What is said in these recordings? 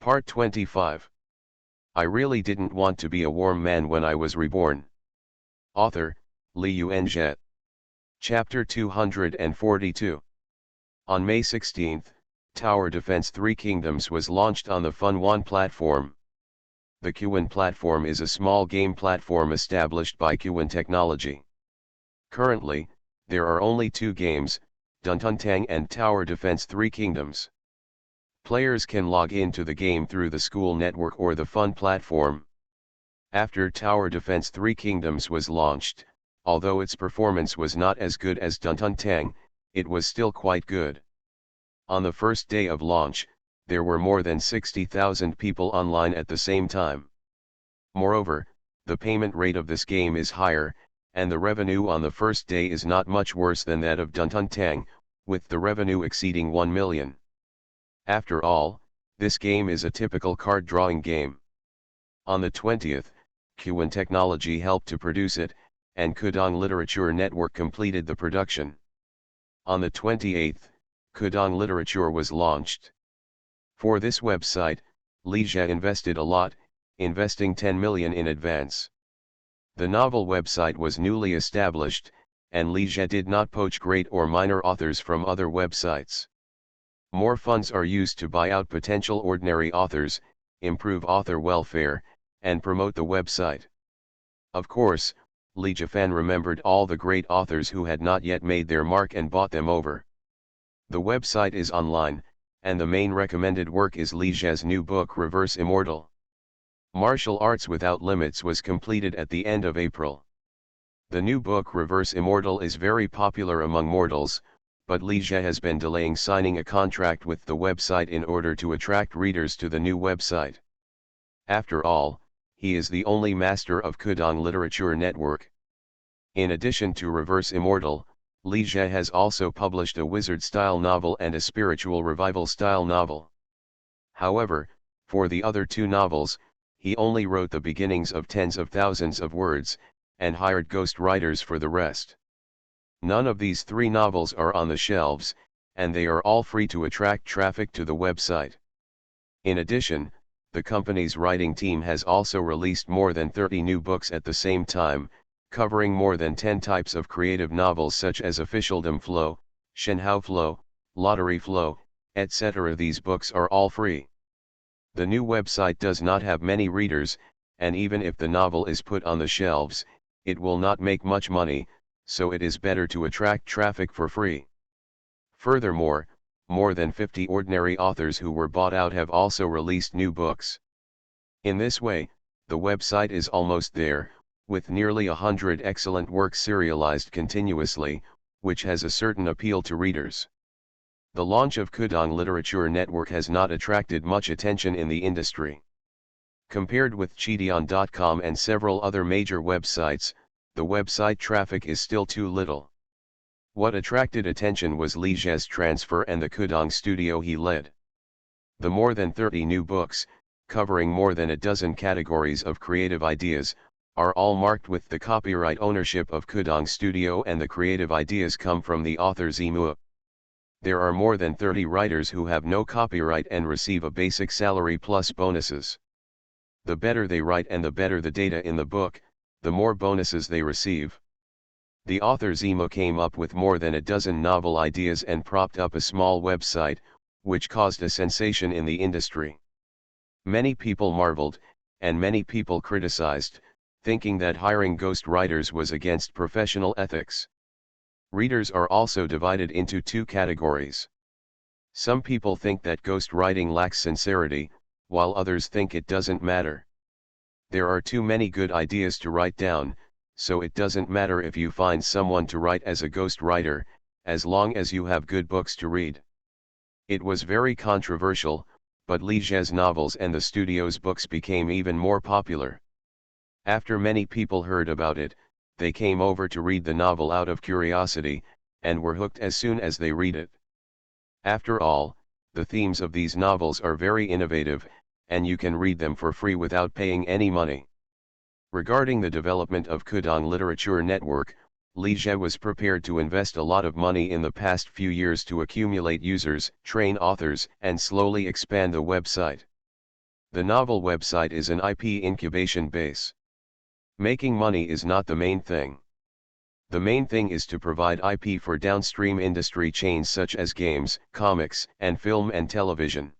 Part 25. I really didn't want to be a warm man when I was reborn. Author, Li Yuanzhe. Chapter 242. On May 16, Tower Defense 3 Kingdoms was launched on the Fun1 platform. The Q1 platform is a small game platform established by Q1 Technology. Currently, there are only two games, Duntun and Tower Defense 3 Kingdoms. Players can log into the game through the school network or the Fun platform. After Tower Defense 3 Kingdoms was launched, although its performance was not as good as Duntun, it was still quite good. On the first day of launch, there were more than 60,000 people online at the same time. Moreover, the payment rate of this game is higher, and the revenue on the first day is not much worse than that of Duntun, with the revenue exceeding 1 million. After all, this game is a typical card drawing game. On the 20th, Q1 Technology helped to produce it, and Kudong Literature Network completed the production. On the 28th, Kudong Literature was launched. For this website, Li Jie invested a lot, investing 10 million in advance. The novel website was newly established, and Li Jie did not poach great or minor authors from other websites. More funds are used to buy out potential ordinary authors, improve author welfare, and promote the website. Of course, Li Jiefan remembered all the great authors who had not yet made their mark and bought them over. The website is online, and the main recommended work is Li Jie's new book Reverse Immortal. Martial Arts Without Limits was completed at the end of April. The new book Reverse Immortal is very popular among mortals, but Li Jie has been delaying signing a contract with the website in order to attract readers to the new website. After all, he is the only master of Kudong Literature Network. In addition to Reverse Immortal, Li Jie has also published a wizard-style novel and a spiritual revival-style novel. However, for the other two novels, he only wrote the beginnings of tens of thousands of words, and hired ghost writers for the rest. None of these three novels are on the shelves, and they are all free to attract traffic to the website. In addition, the company's writing team has also released more than 30 new books at the same time, covering more than 10 types of creative novels such as officialdom flow, Shenhao flow, lottery flow, etc. These books are all free. The new website does not have many readers, and even if the novel is put on the shelves, it will not make much money, so it is better to attract traffic for free. Furthermore, more than 50 ordinary authors who were bought out have also released new books. In this way, the website is almost there, with nearly 100 excellent works serialized continuously, which has a certain appeal to readers. The launch of Kudong Literature Network has not attracted much attention in the industry. Compared with Chidion.com and several other major websites, the website traffic is still too little. What attracted attention was Li Jie's transfer and the Kudong studio he led. The more than 30 new books, covering more than a dozen categories of creative ideas, are all marked with the copyright ownership of Kudong Studio, and the creative ideas come from the author's emu. There are more than 30 writers who have no copyright and receive a basic salary plus bonuses. The better they write and the better the data in the book, the more bonuses they receive. The author's emu came up with more than a dozen novel ideas and propped up a small website, which caused a sensation in the industry. Many people marveled, and many people criticized, thinking that hiring ghost writers was against professional ethics. Readers are also divided into two categories. Some people think that ghost writing lacks sincerity, while others think it doesn't matter. There are too many good ideas to write down, so it doesn't matter if you find someone to write as a ghost writer, as long as you have good books to read. It was very controversial, but Li Jie's novels and the studio's books became even more popular. After many people heard about it, they came over to read the novel out of curiosity, and were hooked as soon as they read it. After all, the themes of these novels are very innovative, and you can read them for free without paying any money. Regarding the development of Kudong Literature Network, Li Jie was prepared to invest a lot of money in the past few years to accumulate users, train authors, and slowly expand the website. The novel website is an IP incubation base. Making money is not the main thing. The main thing is to provide IP for downstream industry chains such as games, comics, and film and television.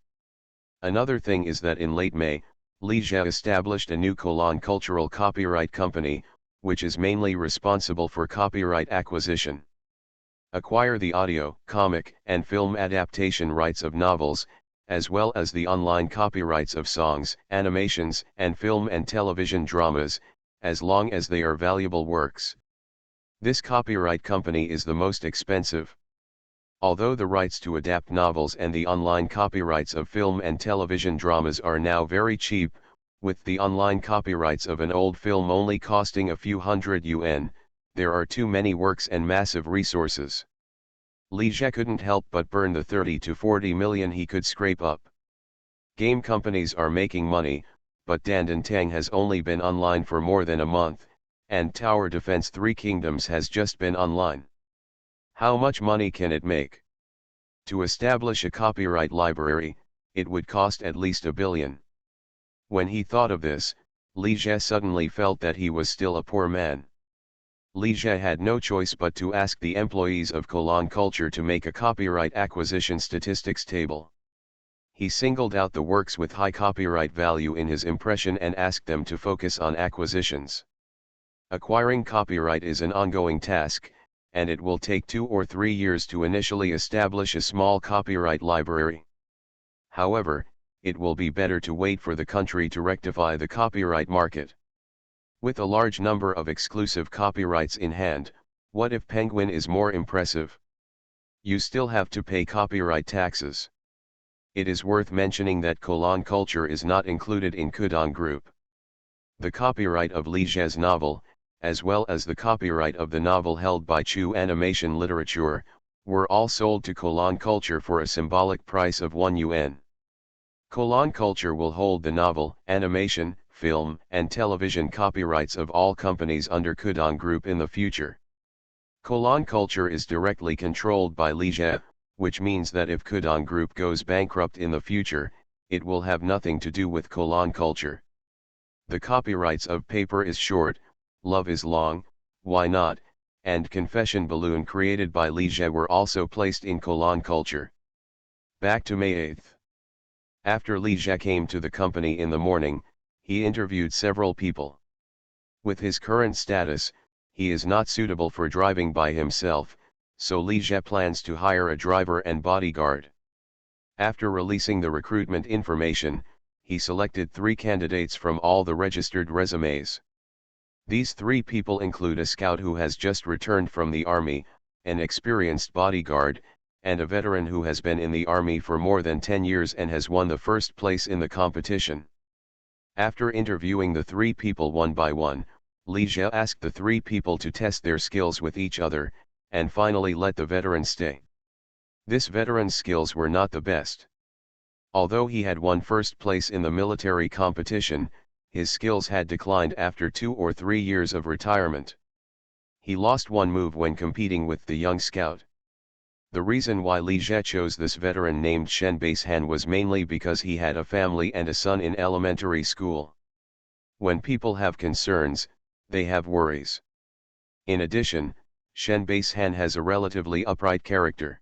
Another thing is that in late May, Li Jie established a new cultural copyright company, which is mainly responsible for copyright acquisition. Acquire the audio, comic, and film adaptation rights of novels, as well as the online copyrights of songs, animations, and film and television dramas, as long as they are valuable works. This copyright company is the most expensive. Although the rights to adapt novels and the online copyrights of film and television dramas are now very cheap, with the online copyrights of an old film only costing a few $100, there are too many works and massive resources. Li Jie couldn't help but burn the 30 to 40 million he could scrape up. Game companies are making money, but Dandan Tang has only been online for more than a month, and Tower Defense 3 Kingdoms has just been online. How much money can it make? To establish a copyright library, it would cost at least $1 billion. When he thought of this, Li Jie suddenly felt that he was still a poor man. Li Jie had no choice but to ask the employees of Culture to make a copyright acquisition statistics table. He singled out the works with high copyright value in his impression and asked them to focus on acquisitions. Acquiring copyright is an ongoing task, and it will take 2 or 3 years to initially establish a small copyright library. However, it will be better to wait for the country to rectify the copyright market. With a large number of exclusive copyrights in hand, what if Penguin is more impressive? You still have to pay copyright taxes. It is worth mentioning that Culture is not included in Kudong Group. The copyright of Li Jie's novel, as well as the copyright of the novel held by Chu Animation Literature, were all sold to Culture for a symbolic price of $1. Culture will hold the novel, animation, film, and television copyrights of all companies under Kudong Group in the future. Culture is directly controlled by Li Jie, which means that if Kudong Group goes bankrupt in the future, it will have nothing to do with Culture. The copyrights of Paper is Short, Love is Long, Why Not, and Confession Balloon created by Li Jie were also placed in Culture. Back to May 8. After Li Jie came to the company in the morning, he interviewed several people. With his current status, he is not suitable for driving by himself, so Li Jie plans to hire a driver and bodyguard. After releasing the recruitment information, he selected 3 candidates from all the registered resumes. These 3 people include a scout who has just returned from the army, an experienced bodyguard, and a veteran who has been in the army for more than 10 years and has won the first place in the competition. After interviewing the 3 people one by one, Li Jie asked the 3 people to test their skills with each other, and finally let the veteran stay. This veteran's skills were not the best. Although he had won first place in the military competition, his skills had declined after 2 or 3 years of retirement. He lost one move when competing with the young scout. The reason why Li Jie chose this veteran named Shen Basehan was mainly because he had a family and a son in elementary school. When people have concerns, they have worries. In addition, Shen Basehan has a relatively upright character.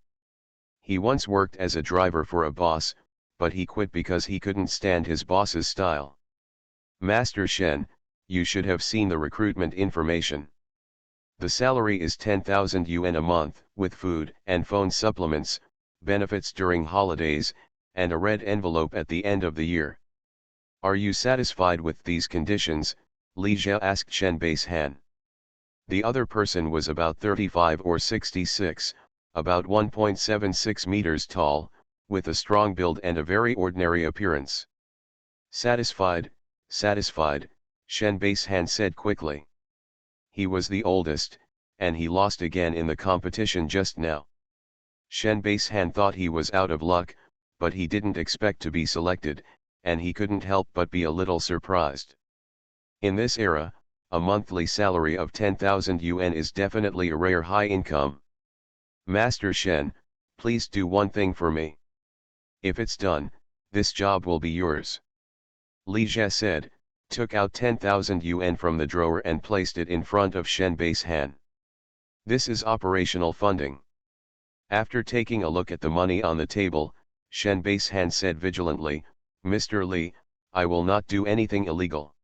He once worked as a driver for a boss, but he quit because he couldn't stand his boss's style. Master Shen, you should have seen the recruitment information. The salary is 10,000 yuan a month, with food and phone supplements, benefits during holidays, and a red envelope at the end of the year. Are you satisfied with these conditions? Li Jie asked Shen Basehan. The other person was about 35 or 66, about 1.76 meters tall, with a strong build and a very ordinary appearance. Satisfied, satisfied, Shen Basehan said quickly. He was the oldest, and he lost again in the competition just now. Shen Basehan thought he was out of luck, but he didn't expect to be selected, and he couldn't help but be a little surprised. In this era, a monthly salary of 10,000 yuan is definitely a rare high income. Master Shen, please do one thing for me. If it's done, this job will be yours. Li Jie said, took out 10,000 yuan from the drawer and placed it in front of Shen Baihan. This is operational funding. After taking a look at the money on the table, Shen Baihan said vigilantly, Mr. Li, I will not do anything illegal.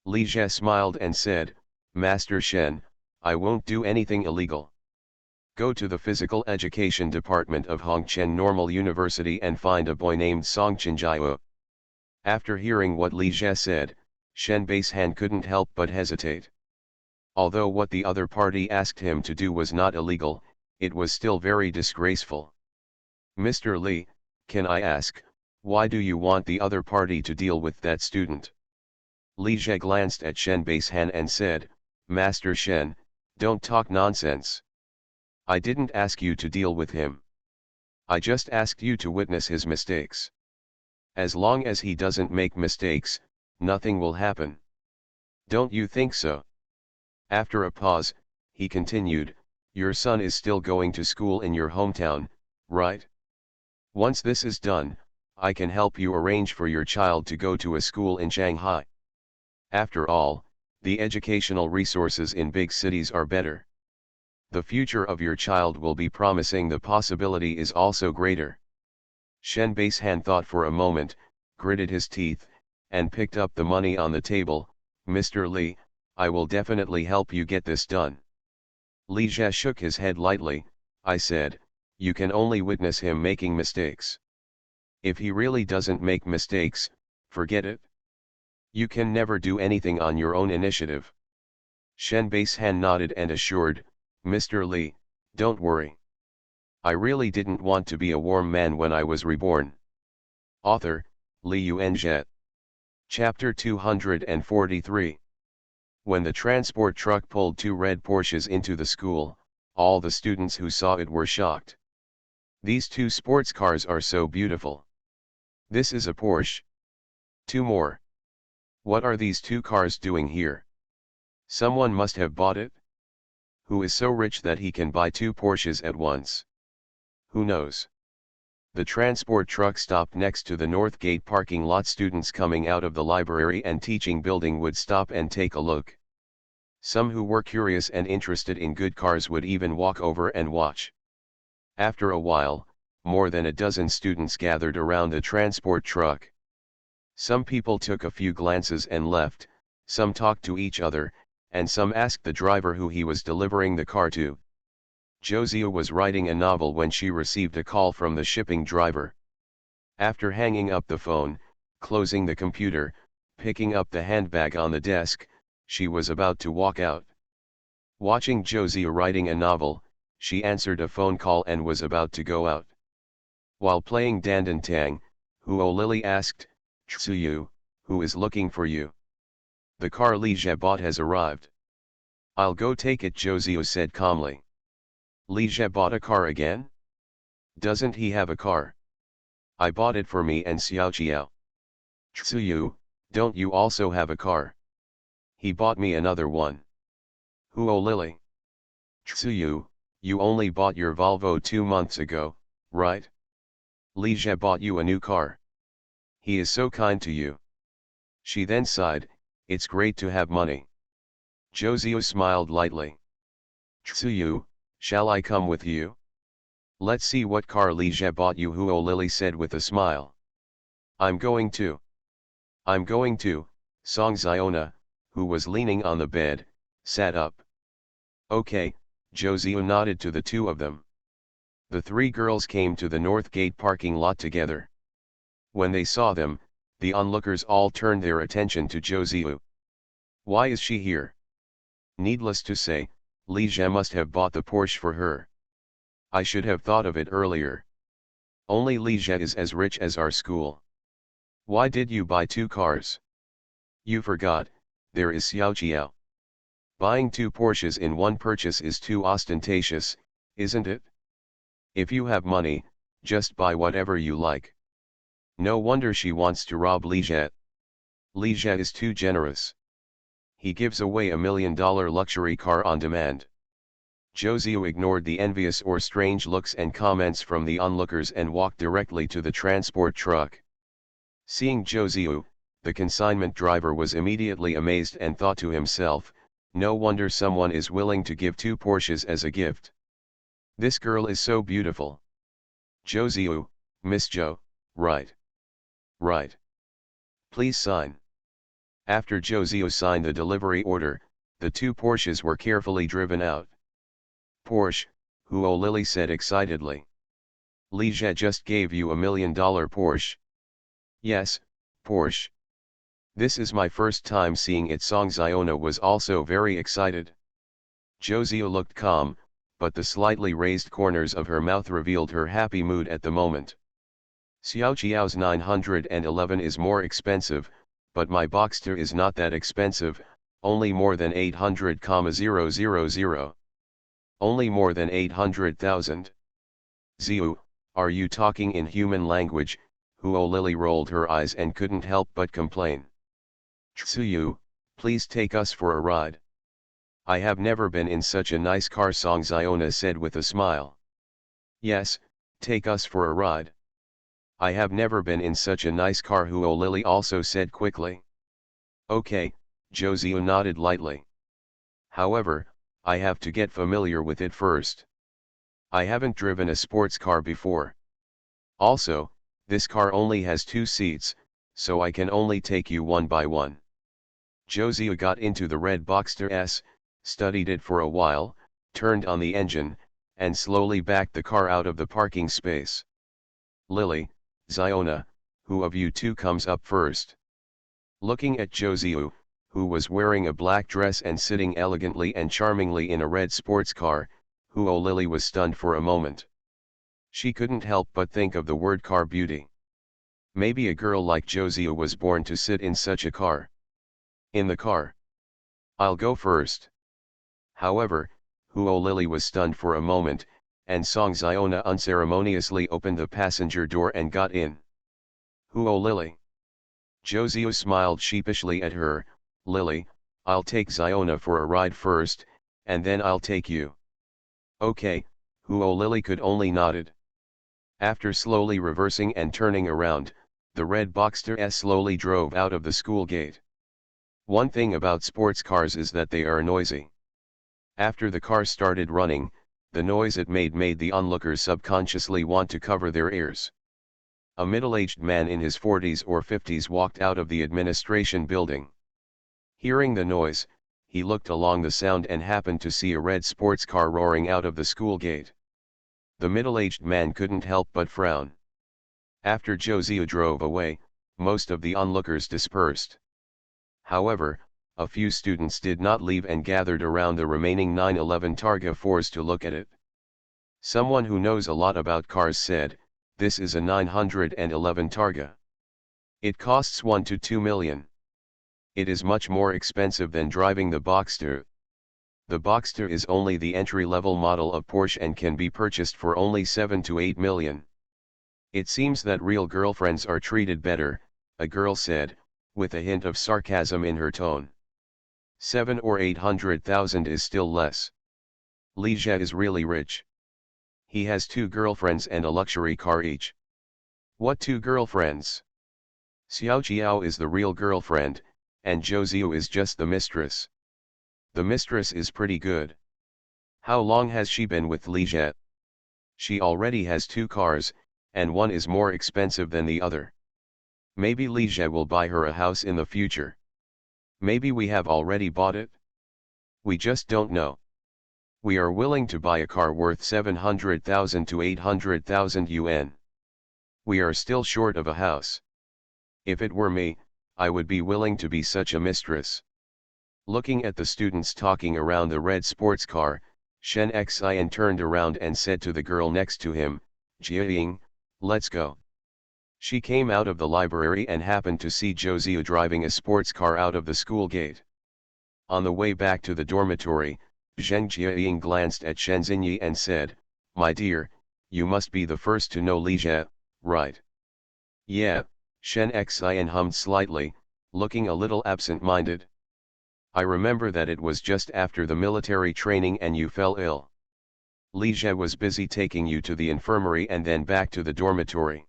Li Jie smiled and said, Master Shen, I won't do anything illegal. Go to the Physical Education Department of Hongqian Normal University and find a boy named Song Chenjiao. After hearing what Li Jie said, Shen Baihan couldn't help but hesitate. Although what the other party asked him to do was not illegal, it was still very disgraceful. Mr. Li, can I ask, why do you want the other party to deal with that student? Li Jie glanced at Shen Baihan and said, Master Shen, don't talk nonsense. I didn't ask you to deal with him. I just asked you to witness his mistakes. As long as he doesn't make mistakes, nothing will happen. Don't you think so? After a pause, he continued, your son is still going to school in your hometown, right? Once this is done, I can help you arrange for your child to go to a school in Shanghai. After all, the educational resources in big cities are better. The future of your child will be promising, the possibility is also greater. Shen Baihan thought for a moment, gritted his teeth, and picked up the money on the table. Mr. Li, I will definitely help you get this done. Li Jie shook his head lightly. I said, you can only witness him making mistakes. If he really doesn't make mistakes, forget it. You can never do anything on your own initiative. Shen Baihan nodded and assured, Mr. Li, don't worry. I really didn't want to be a warm man when I was reborn. Author, Li Yuanzhe. Chapter 243. When the transport truck pulled two red Porsches into the school, all the students who saw it were shocked. These two sports cars are so beautiful. This is a Porsche. Two more. What are these two cars doing here? Someone must have bought it. Who is so rich that he can buy two Porsches at once? Who knows? The transport truck stopped next to the North Gate parking lot. Students coming out of the library and teaching building would stop and take a look. Some who were curious and interested in good cars would even walk over and watch. After a while, more than a dozen students gathered around the transport truck. Some people took a few glances and left, some talked to each other, and some asked the driver who he was delivering the car to. Josie was writing a novel when she received a call from the shipping driver. After hanging up the phone, closing the computer, picking up the handbag on the desk, she was about to walk out. Watching Josie writing a novel, she answered a phone call and was about to go out. While playing Dandan Tang, Huo Lily asked, Tsuyu, who is looking for you? The car Li Jie bought has arrived. I'll go take it, Josie said calmly. Li Jie bought a car again? Doesn't he have a car? I bought it for me and Xiaoqiao. Tsuyu, don't you also have a car? He bought me another one. Huo Lily. Tsuyu, you only bought your Volvo 2 months ago, right? Li Jie bought you a new car. He is so kind to you. She then sighed, it's great to have money. Josie smiled lightly. Tsuyu, shall I come with you? Let's see what car Li Jie bought you, Huo Lily said with a smile. I'm going to. Song Ziona, who was leaning on the bed, sat up. Okay, Josie nodded to the two of them. The three girls came to the North Gate parking lot together. When they saw them, the onlookers all turned their attention to Josie. Why is she here? Needless to say, Li Jie must have bought the Porsche for her. I should have thought of it earlier. Only Li Jie is as rich as our school. Why did you buy two cars? You forgot, there is Xiaoqiao. Buying two Porsches in one purchase is too ostentatious, isn't it? If you have money, just buy whatever you like. No wonder she wants to rob Li Jie. Li Jie is too generous. He gives away $1 million luxury car on demand. Josie ignored the envious or strange looks and comments from the onlookers and walked directly to the transport truck. Seeing Josie, The consignment driver was immediately amazed and thought to himself, no wonder someone is willing to give 2 Porsches as a gift. This girl is so beautiful. Josiu, Miss Jo, right. Right. Please sign. After Josiu signed the delivery order, the 2 Porsches were carefully driven out. Porsche, Huo Lily said excitedly. Ligia just gave you $1 million Porsche. Yes, Porsche. This is my first time seeing it. Song Ziona was also very excited. Josiu looked calm, but the slightly raised corners of her mouth revealed her happy mood at the moment. Xiao Qiao's 911 is more expensive, but my Boxster is not that expensive, only more than 800,000. Only more than 800,000. Ziu, are you talking in human language? Huo Lily rolled her eyes and couldn't help but complain. Tsuyu, please take us for a ride. I have never been in such a nice car, Song Ziona said with a smile. Yes, take us for a ride. I have never been in such a nice car, Huo Lily also said quickly. Okay, Josiu nodded lightly. However, I have to get familiar with it first. I haven't driven a sports car before. Also, this car only has 2 seats, so I can only take you one by one. Josiu got into the red Boxster S, studied it for a while, turned on the engine, and slowly backed the car out of the parking space. Lily, Ziona, who of you 2 comes up first? Looking at Josiu, who was wearing a black dress and sitting elegantly and charmingly in a red sports car, Huo Lily was stunned for a moment. She couldn't help but think of the word car beauty. Maybe a girl like Josiu was born to sit in such a car. In the car. I'll go first. However, Huo Lily was stunned for a moment, and Song Ziona unceremoniously opened the passenger door and got in. Huo Lily. Josiu smiled sheepishly at her. Lily, I'll take Ziona for a ride first, and then I'll take you. Okay, Huo Lily could only nodded. After slowly reversing and turning around, the red Boxster S slowly drove out of the school gate. One thing about sports cars is that they are noisy. After the car started running, the noise it made the onlookers subconsciously want to cover their ears. A middle-aged man in his 40s or 50s walked out of the administration building. Hearing the noise, he looked along the sound and happened to see a red sports car roaring out of the school gate. The middle-aged man couldn't help but frown. After Josiu drove away, most of the onlookers dispersed. However, a few students did not leave and gathered around the remaining 911 Targa 4s to look at it. Someone who knows a lot about cars said, "This is a 911 Targa. It costs 1 to 2 million. It is much more expensive than driving the Boxster. The Boxster is only the entry-level model of Porsche and can be purchased for only 7 to 8 million. It seems that real girlfriends are treated better," a girl said, with a hint of sarcasm in her tone. 7 or 800,000 is still less. Ligia is really rich. He has 2 girlfriends and a luxury car each. What 2 girlfriends? Xiao Qiao is the real girlfriend, and Josiu is just the mistress. The mistress is pretty good. How long has she been with Ligia? She already has 2 cars, and one is more expensive than the other. Maybe Ligia will buy her a house in the future. Maybe we have already bought it? We just don't know. We are willing to buy a car worth 700,000 to 800,000 yuan. We are still short of a house. If it were me, I would be willing to be such a mistress. Looking at the students talking around the red sports car, Shen Xian turned around and said to the girl next to him, "Jiaying, let's go." She came out of the library and happened to see Josiu driving a sports car out of the school gate. On the way back to the dormitory, Zheng Jiaying glanced at Shen Xinyi and said, "My dear, you must be the first to know Ligia, right?" "Yeah," Shen Xian hummed slightly, looking a little absent-minded. "I remember that it was just after the military training and you fell ill. Ligia was busy taking you to the infirmary and then back to the dormitory.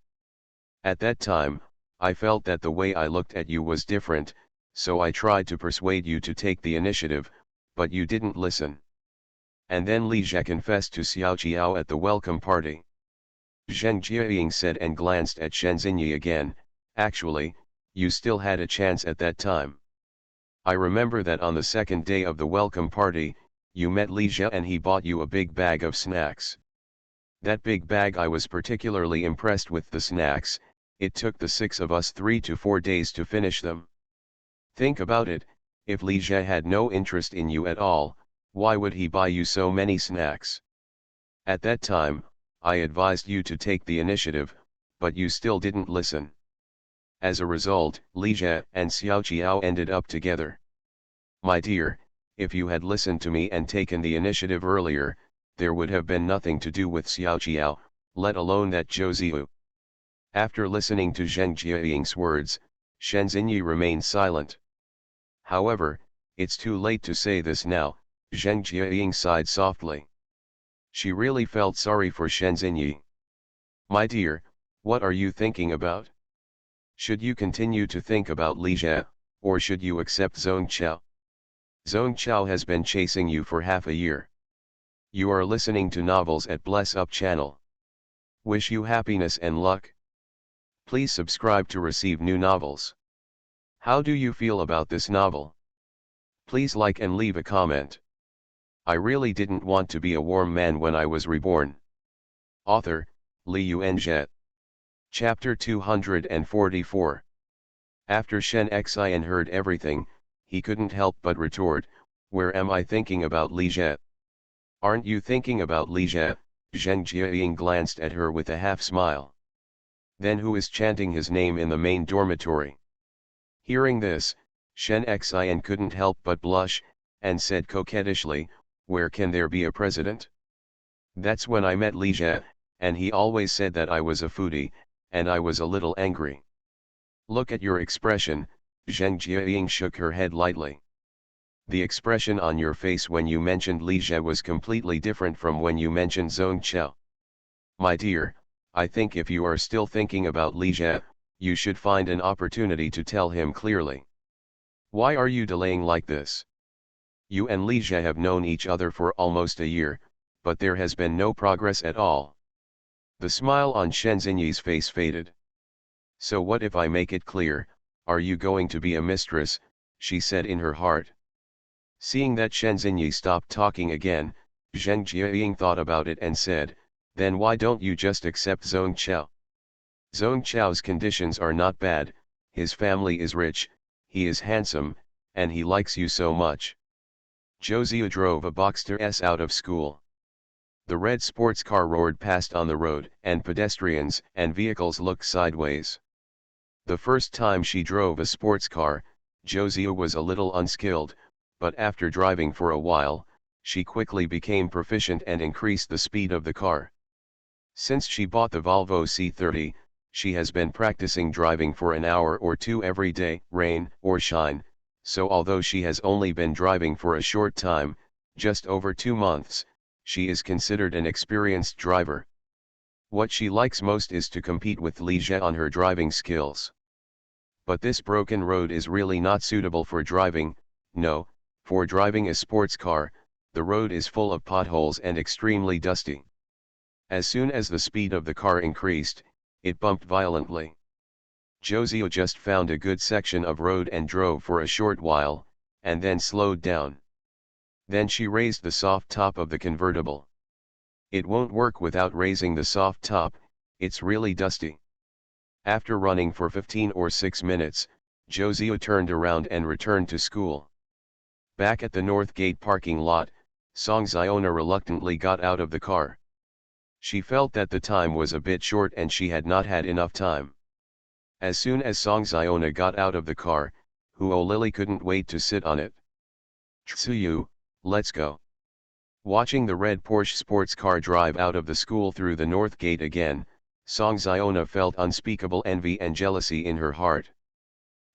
At that time, I felt that the way I looked at you was different, so I tried to persuade you to take the initiative, but you didn't listen. And then Li Jie confessed to Xiao Jiao at the welcome party. Zheng Jiaying said and glanced at Shen Xinyi again. Actually, you still had a chance at that time. I remember that on the second day of the welcome party, you met Li Jie and he bought you a big bag of snacks. That big bag, I was particularly impressed with the snacks. It took the 6 of us 3 to 4 days to finish them. Think about it, if Li Jie had no interest in you at all, why would he buy you so many snacks? At that time, I advised you to take the initiative, but you still didn't listen. As a result, Li Jie and Xiao Jiao ended up together. My dear, if you had listened to me and taken the initiative earlier, there would have been nothing to do with Xiao Jiao, let alone that Zhou Ziyu. After listening to Zheng Jiaying's words, Shen Xinyi remained silent. However, it's too late to say this now. Zheng Jiaying sighed softly. She really felt sorry for Shen Xinyi. My dear, what are you thinking about? Should you continue to think about Li Jie, or should you accept Zhong Chao? Zhong Chao has been chasing you for half a year. You are listening to novels at Bless Up channel. Wish you happiness and luck. Please subscribe to receive new novels. How do you feel about this novel? Please like and leave a comment. I really didn't want to be a warm man when I was reborn. Author, Li Yuanzhe. Chapter 244. After Shen Xian heard everything, he couldn't help but retort, where am I thinking about Li Jie? Aren't you thinking about Li Jie? Zheng Jiaying glanced at her with a half smile. Then who is chanting his name in the main dormitory? Hearing this, Shen Xian couldn't help but blush, and said coquettishly, where can there be a president? That's when I met Li Jie, and he always said that I was a foodie, and I was a little angry. Look at your expression. Zheng Jiaying shook her head lightly. The expression on your face when you mentioned Li Jie was completely different from when you mentioned Zhong Chao. My dear, I think if you are still thinking about Li Jie, you should find an opportunity to tell him clearly. Why are you delaying like this? You and Li Jie have known each other for almost a year, but there has been no progress at all. The smile on Shen Xinyi's face faded. So what if I make it clear, are you going to be a mistress? She said in her heart. Seeing that Shen Xinyi stopped talking again, Zheng Jiaying thought about it and said, then why don't you just accept Zhong Chao? Zhong Chao's conditions are not bad, his family is rich, he is handsome, and he likes you so much. Zhou Ziyu drove a Boxster S out of school. The red sports car roared past on the road, and pedestrians and vehicles looked sideways. The first time she drove a sports car, Zhou Ziyu was a little unskilled, but after driving for a while, she quickly became proficient and increased the speed of the car. Since she bought the Volvo C30, she has been practicing driving for an hour or two every day, rain or shine, so although she has only been driving for a short time, just over 2 months, she is considered an experienced driver. What she likes most is to compete with Li Jie on her driving skills. But this broken road is really not suitable for driving. No, for driving a sports car, the road is full of potholes and extremely dusty. As soon as the speed of the car increased, it bumped violently. Zhou Ziyu just found a good section of road and drove for a short while, and then slowed down. Then she raised the soft top of the convertible. It won't work without raising the soft top, it's really dusty. After running for 15 or 6 minutes, Zhou Ziyu turned around and returned to school. Back at the North Gate parking lot, Song Ziona reluctantly got out of the car. She felt that the time was a bit short and she had not had enough time. As soon as Song Ziona got out of the car, Huo Lily couldn't wait to sit on it. Tsuyu, let's go. Watching the red Porsche sports car drive out of the school through the North Gate again, Song Ziona felt unspeakable envy and jealousy in her heart.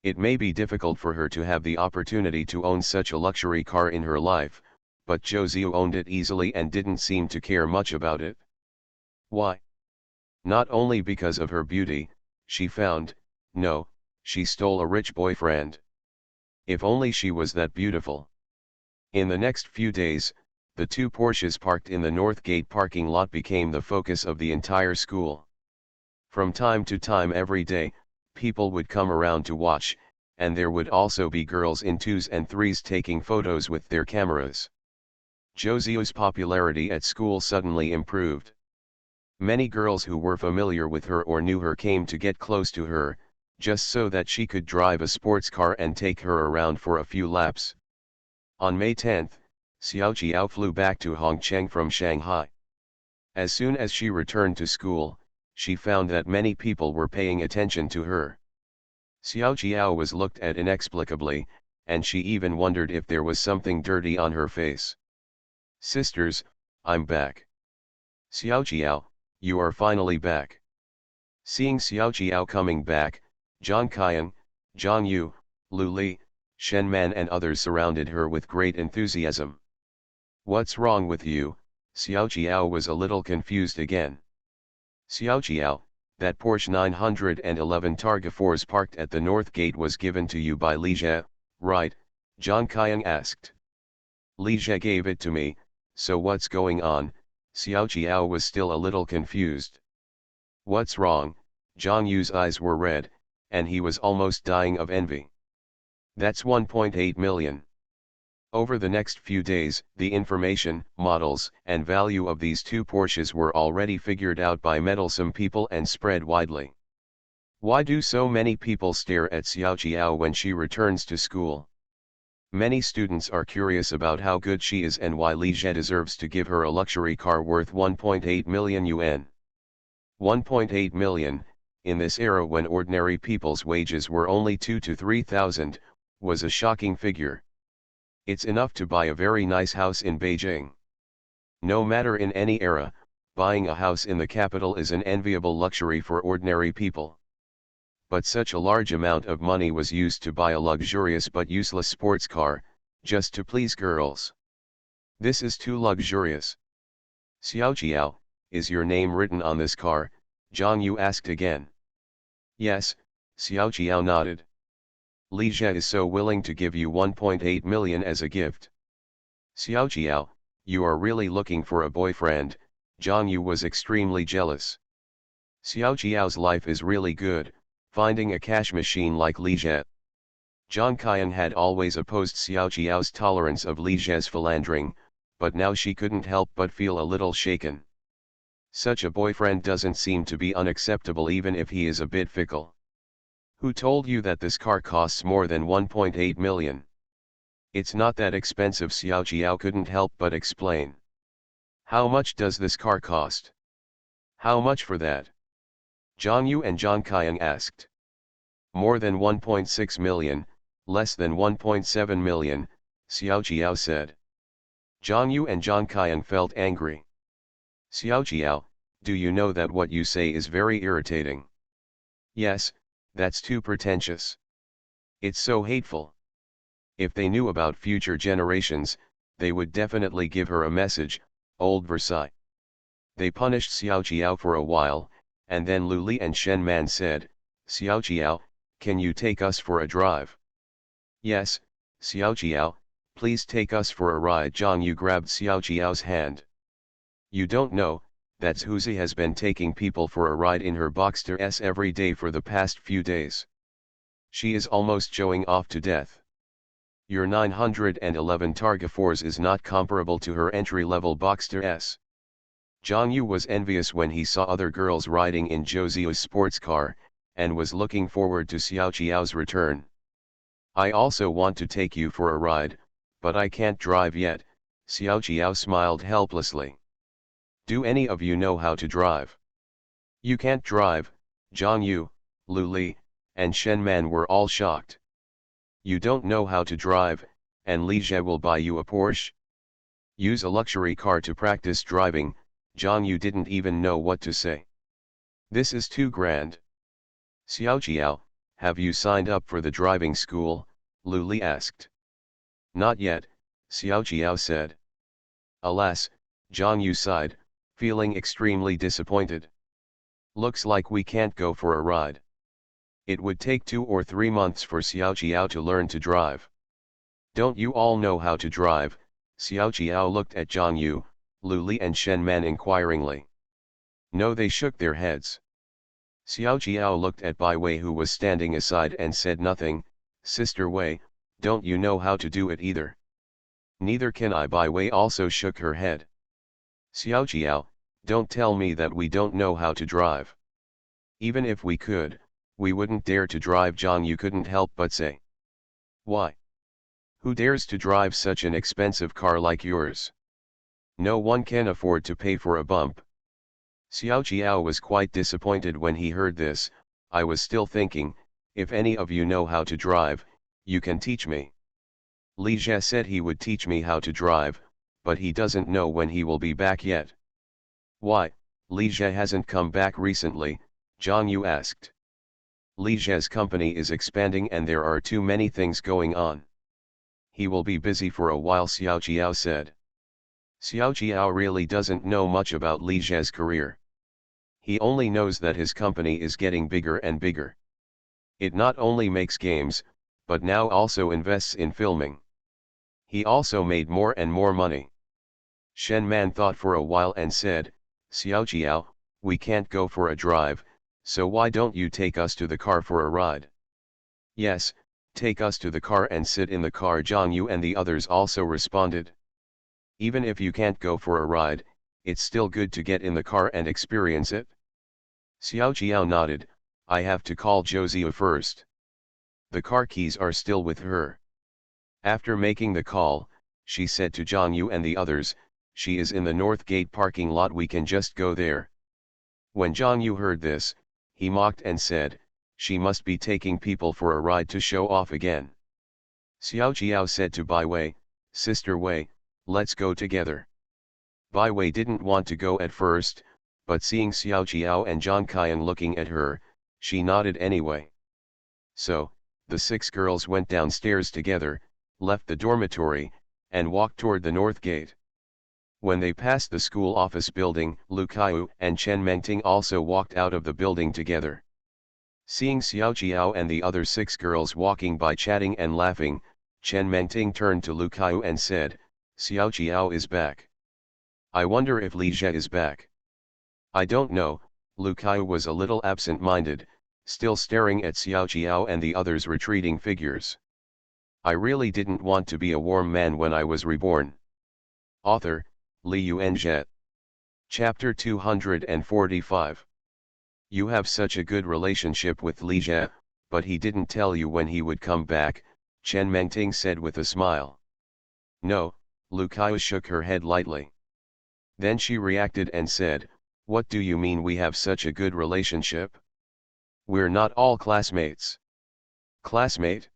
It may be difficult for her to have the opportunity to own such a luxury car in her life, but Zhou Ziyu owned it easily and didn't seem to care much about it. Why? Not only because of her beauty, she found, No, she stole a rich boyfriend. If only she was that beautiful. In the next few days, the two Porsches parked in the North Gate parking lot became the focus of the entire school. From time to time every day, people would come around to watch, and there would also be girls in twos and threes taking photos with their cameras. Josie's popularity at school suddenly improved. Many girls who were familiar with her or knew her came to get close to her, just so that she could drive a sports car and take her around for a few laps. On May 10, Xiao Jiao flew back to Hongcheng from Shanghai. As soon as she returned to school, she found that many people were paying attention to her. Xiao Jiao was looked at inexplicably, and she even wondered if there was something dirty on her face. "Sisters, I'm back." "Xiao Jiao, you are finally back." Seeing Xiao Jiao coming back, Zhang Qian, Zhang Yu, Lu Li, Shen Man and others surrounded her with great enthusiasm. "What's wrong with you?" Xiao Jiao was a little confused again. "Xiao Jiao, that Porsche 911 Targa Force parked at the North Gate was given to you by Li Jie, right?" Zhang Qian asked. "Li Jie gave it to me, so what's going on?" Xiao Jiao was still a little confused. "What's wrong?" Zhang Yu's eyes were red, and he was almost dying of envy. "That's 1.8 million. Over the next few days, the information, models, and value of these two Porsches were already figured out by meddlesome people and spread widely. Why do so many people stare at Xiao Jiao when she returns to school? Many students are curious about how good she is and why Li Jie deserves to give her a luxury car worth 1.8 million yuan. 1.8 million, in this era when ordinary people's wages were only 2 to 3,000, was a shocking figure. It's enough to buy a very nice house in Beijing. No matter in any era, buying a house in the capital is an enviable luxury for ordinary people. But such a large amount of money was used to buy a luxurious but useless sports car, just to please girls. This is too luxurious. "Xiao Jiao, is your name written on this car?" Zhang Yu asked again. "Yes," Xiao Jiao nodded. "Li Jie is so willing to give you 1.8 million as a gift." "Xiao Jiao, you are really looking for a boyfriend." Zhang Yu was extremely jealous. Xiao Jiao's life is really good, finding a cash machine like Li Jie. Zhang Qian had always opposed Xiao Jiao's tolerance of Li Jie's philandering, but now she couldn't help but feel a little shaken. Such a boyfriend doesn't seem to be unacceptable even if he is a bit fickle. "Who told you that this car costs more than 1.8 million? It's not that expensive." Xiao Jiao couldn't help but explain. "How much does this car cost?" "How much for that?" Zhang Yu and Zhang Qian asked. "More than 1.6 million, less than 1.7 million, Xiao Jiao said. Zhang Yu and Zhang Qian felt angry. "Xiao Jiao, do you know that what you say is very irritating?" "Yes, that's too pretentious. It's so hateful. If they knew about future generations, they would definitely give her a message, old Versailles." They punished Xiao Jiao for a while, and then Lu Li and Shen Man said, "Xiao Jiao, can you take us for a drive?" "Yes, Xiao Jiao, please take us for a ride." Zhang Yu grabbed Xiao Jiao's hand. "You don't know, that's Huzi has been taking people for a ride in her Boxster S every day for the past few days. She is almost showing off to death. Your 911 Targa Force is not comparable to her entry-level Boxster S." Zhang Yu was envious when he saw other girls riding in Josie's sports car, and was looking forward to Xiao Jiao's return. "I also want to take you for a ride, but I can't drive yet." Xiao Jiao smiled helplessly. "Do any of you know how to drive?" "You can't drive." Zhang Yu, Lu Li, and Shen Man were all shocked. "You don't know how to drive, and Li Jie will buy you a Porsche? Use a luxury car to practice driving." Zhang Yu didn't even know what to say. "This is too grand." "Xiao Jiao, have you signed up for the driving school?" Lu Li asked. "Not yet," Xiao Jiao said. "Alas," Zhang Yu sighed, feeling extremely disappointed. "Looks like we can't go for a ride." It would take 2 or 3 months for Xiao Jiao to learn to drive. Don't you all know how to drive? Xiao Jiao looked at Zhang Yu, Lu Li and Shen Man inquiringly. No, they shook their heads. Xiao Jiao looked at Bai Wei, who was standing aside, and said nothing. Sister Wei, don't you know how to do it either? Neither can I. Bai Wei also shook her head. Xiao Jiao, don't tell me that we don't know how to drive. Even if we could, we wouldn't dare to drive. Zhang Yu couldn't help but say. Why? Who dares to drive such an expensive car like yours? No one can afford to pay for a bump. Xiao Jiao was quite disappointed when he heard this. I was still thinking, if any of you know how to drive, you can teach me. Li Jie said he would teach me how to drive, but he doesn't know when he will be back yet. Why, Li Jie hasn't come back recently? Zhang Yu asked. Li Jie's company is expanding and there are too many things going on. He will be busy for a while, Xiao Jiao said. Xiao Jiao really doesn't know much about Li Jie's career. He only knows that his company is getting bigger and bigger. It not only makes games, but now also invests in filming. He also made more and more money. Shen Man thought for a while and said, Xiao Jiao, we can't go for a drive, so why don't you take us to the car for a ride? Yes, take us to the car and sit in the car, Zhang Yu and the others also responded. Even if you can't go for a ride, it's still good to get in the car and experience it. Xiao Jiao nodded. I have to call Zhou first. The car keys are still with her. After making the call, she said to Zhang Yu and the others, she is in the North Gate parking lot, we can just go there. When Zhang Yu heard this, he mocked and said, she must be taking people for a ride to show off again. Xiao Jiao said to Bai Wei, Sister Wei, let's go together. Bai Wei didn't want to go at first, but seeing Xiao Jiao and Zhang Qian looking at her, she nodded anyway. So, the 6 girls went downstairs together, left the dormitory, and walked toward the North Gate. When they passed the school office building, Lu Kaiyu and Chen Mengting also walked out of the building together. Seeing Xiao Jiao and the other 6 girls walking by chatting and laughing, Chen Mengting turned to Lu Kaiyu and said, Xiao Jiao is back. I wonder if Li Jie is back. I don't know. Lu Kaiyu was a little absent-minded, still staring at Xiao Jiao and the others' retreating figures. I really didn't want to be a warm man when I was reborn. Author, Li Yuanzhe. Chapter 245. You have such a good relationship with Li Jie, but he didn't tell you when he would come back, Chen Mengting said with a smile. No, Lu Kaiyu shook her head lightly. Then she reacted and said, what do you mean we have such a good relationship? We're not all classmates. Classmate?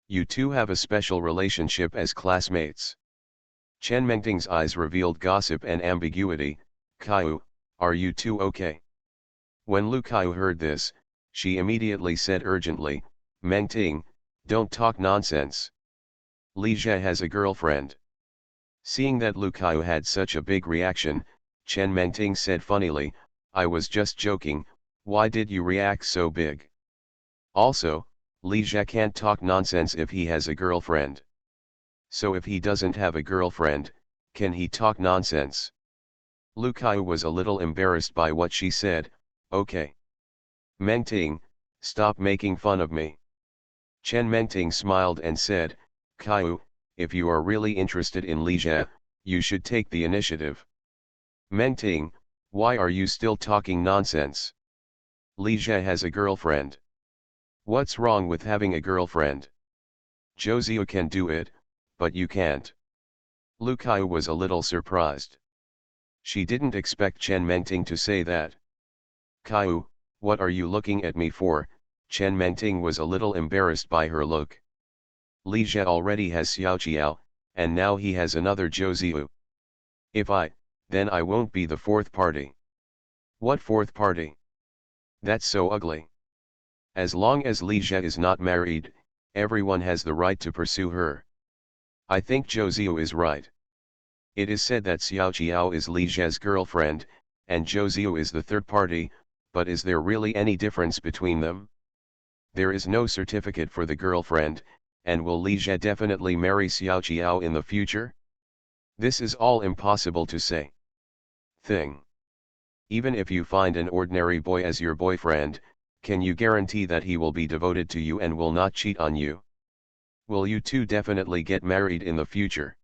You two have a special relationship as classmates. Chen Mengting's eyes revealed gossip and ambiguity. Kaiyu, are you two okay? When Lu Kaiyu heard this, she immediately said urgently, Mengting, don't talk nonsense. Li Jie has a girlfriend. Seeing that Lu Kaiyu had such a big reaction, Chen Mengting said funnily, I was just joking, why did you react so big? Also, Li Jie can't talk nonsense if he has a girlfriend. So if he doesn't have a girlfriend, can he talk nonsense? Lu Kaiyu was a little embarrassed by what she said. Okay. Mengting, stop making fun of me. Chen Mengting smiled and said, Kaiyu, if you are really interested in Li Jie, you should take the initiative. Mengting, why are you still talking nonsense? Li Jie has a girlfriend. What's wrong with having a girlfriend? Zhou can do it, but you can't. Lu Kaiyu was a little surprised. She didn't expect Chen Mengting to say that. Kaiyu, what are you looking at me for? Chen Mengting was a little embarrassed by her look. Li Jie already has Xiao Jiao, and now he has another Zhou. Then I won't be the 4th party. What 4th party? That's so ugly. As long as Li Jie is not married, everyone has the right to pursue her. I think Zhou is right. It is said that Xiao Jiao is Li Jie's girlfriend, and Zhou is the 3rd party, but is there really any difference between them? There is no certificate for the girlfriend, and will Li Jie definitely marry Xiao Qiao in the future? This is all impossible to say. Thing. Even if you find an ordinary boy as your boyfriend, can you guarantee that he will be devoted to you and will not cheat on you? Will you two definitely get married in the future?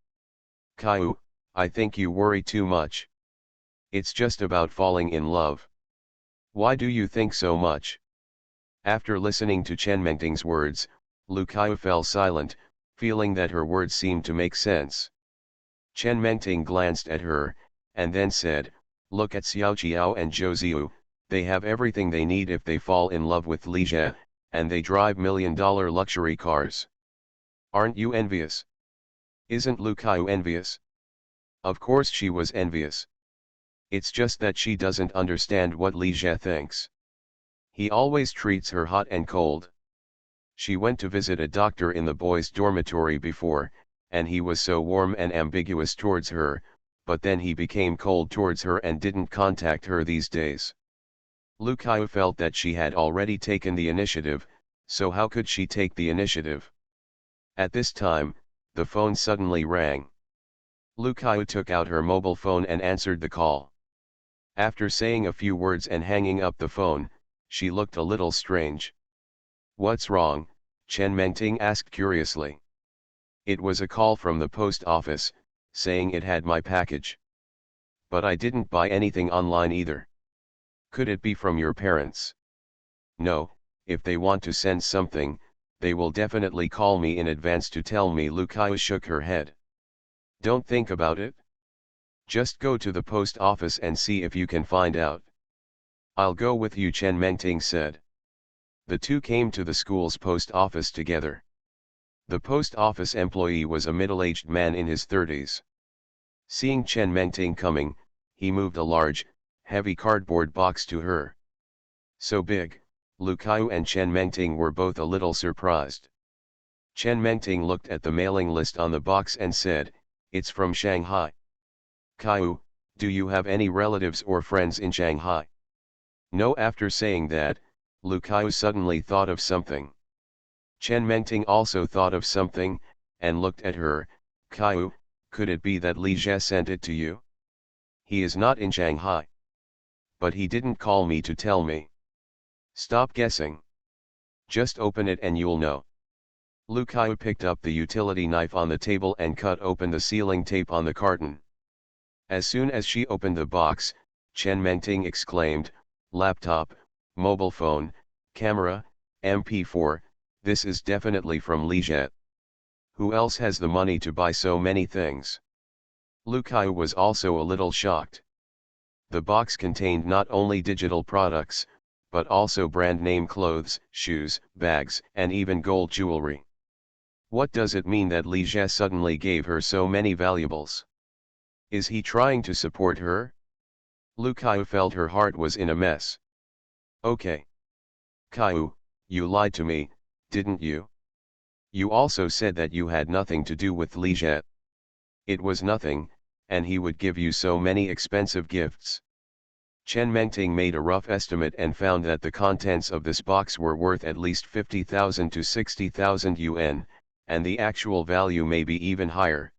Caillou, I think you worry too much. It's just about falling in love. Why do you think so much? After listening to Chen Mengting's words, Lu Caillou fell silent, feeling that her words seemed to make sense. Chen Mengting glanced at her, and then said, "Look at Xiao Qiao and Zhou Ziyu, they have everything they need if they fall in love with Li Jie, and they drive million-dollar luxury cars. Aren't you envious?" Isn't Lu Caillou envious? Of course she was envious. It's just that she doesn't understand what Li Jie thinks. He always treats her hot and cold. She went to visit a doctor in the boys' dormitory before, and he was so warm and ambiguous towards her, but then he became cold towards her and didn't contact her these days. Lu Caillou felt that she had already taken the initiative, so how could she take the initiative? At this time, the phone suddenly rang. Lu Caillou took out her mobile phone and answered the call. After saying a few words and hanging up the phone, she looked a little strange. "What's wrong?" Chen Mengting asked curiously. "It was a call from the post office, saying it had my package. But I didn't buy anything online either." "Could it be from your parents?" "No, if they want to send something, they will definitely call me in advance to tell me." Lu Caillou shook her head. "Don't think about it. Just go to the post office and see if you can find out." "I'll go with you," Chen Mengting said. The two came to the school's post office together. The post office employee was a middle-aged man in his 30s. Seeing Chen Mengting coming, he moved a large, heavy cardboard box to her. So big, Lu Caillou and Chen Mengting were both a little surprised. Chen Mengting looked at the mailing list on the box and said, "It's from Shanghai." "Caillou, do you have any relatives or friends in Shanghai?" "No." After saying that, Lu Caillou suddenly thought of something. Chen Mengting also thought of something, and looked at her. "Caillou, could it be that Li Jie sent it to you?" "He is not in Shanghai." "But he didn't call me to tell me." "Stop guessing. Just open it and you'll know." Lu Caillou picked up the utility knife on the table and cut open the sealing tape on the carton. As soon as she opened the box, Chen Mengting exclaimed, "Laptop, mobile phone, camera, MP4, this is definitely from Li Jie. Who else has the money to buy so many things?" Lu Caillou was also a little shocked. The box contained not only digital products, but also brand-name clothes, shoes, bags, and even gold jewelry. What does it mean that Li Jie suddenly gave her so many valuables? Is he trying to support her? Lu Caillou felt her heart was in a mess. "Okay. Caillou, you lied to me, didn't you? You also said that you had nothing to do with Li Jie." "It was nothing, and he would give you so many expensive gifts." Chen Mengting made a rough estimate and found that the contents of this box were worth at least 50,000 to 60,000 yuan, and the actual value may be even higher.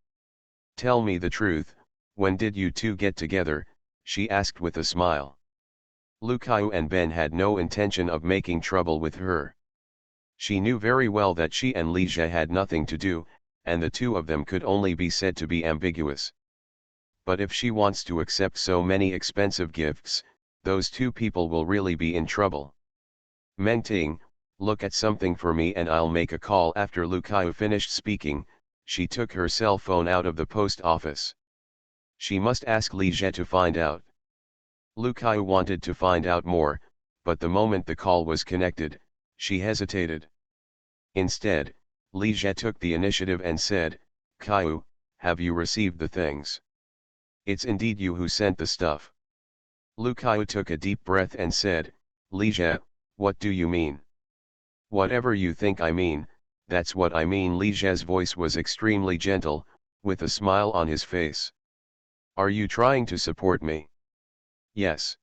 "Tell me the truth, when did you two get together?" she asked with a smile. Lu Caillou and Ben had no intention of making trouble with her. She knew very well that she and Li Jie had nothing to do, and the two of them could only be said to be ambiguous. But if she wants to accept so many expensive gifts, those two people will really be in trouble. "Mengting, look at something for me and I'll make a call." After Lu Caillou finished speaking, she took her cell phone out of the post office. She must ask Li Jie to find out. Lu Caillou wanted to find out more, but the moment the call was connected, she hesitated. Instead, Li Jie took the initiative and said, "Caillou, have you received the things? It's indeed you who sent the stuff." Lu Caillou took a deep breath and said, "Li Jie, what do you mean?" "Whatever you think I mean, that's what I mean." Li Jie's voice was extremely gentle, with a smile on his face. "Are you trying to support me?" "Yes."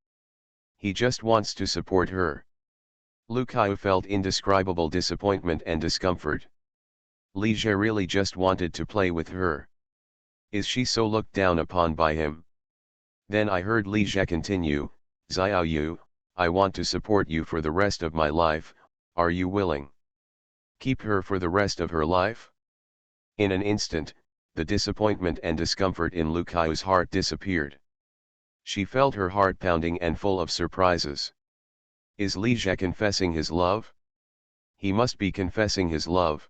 He just wants to support her. Lu Kaiu felt indescribable disappointment and discomfort. Li Jie really just wanted to play with her. Is she so looked down upon by him? Then I heard Li Jie continue, Xiao Yu, I want to support you for the rest of my life, are you willing? Keep her for the rest of her life? In an instant, the disappointment and discomfort in Lu Kaiu's heart disappeared. She felt her heart pounding and full of surprises. Is Li Jie confessing his love? He must be confessing his love.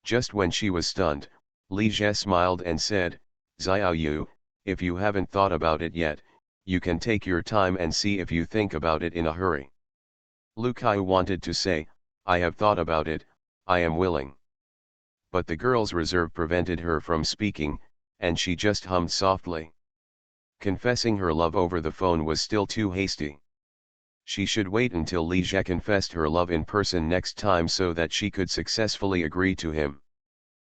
Just when she was stunned, Li Jie smiled and said, Xiao Yu, if you haven't thought about it yet, you can take your time and see if you think about it in a hurry. Lu Kaiu wanted to say, I have thought about it, I am willing. But the girl's reserve prevented her from speaking, and she just hummed softly. Confessing her love over the phone was still too hasty. She should wait until Li Jie confessed her love in person next time so that she could successfully agree to him.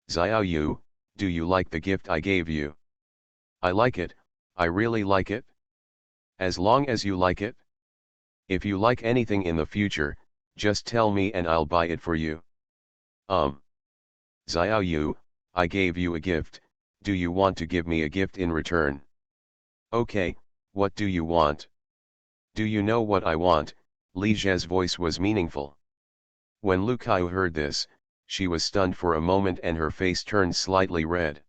Xiao Yu, do you like the gift I gave you? I like it, I really like it. As long as you like it. If you like anything in the future, just tell me and I'll buy it for you. Xiao Yu, I gave you a gift, do you want to give me a gift in return? Okay, what do you want? Do you know what I want? Li Jie's voice was meaningful. When Lu Kaiu heard this, she was stunned for a moment and her face turned slightly red.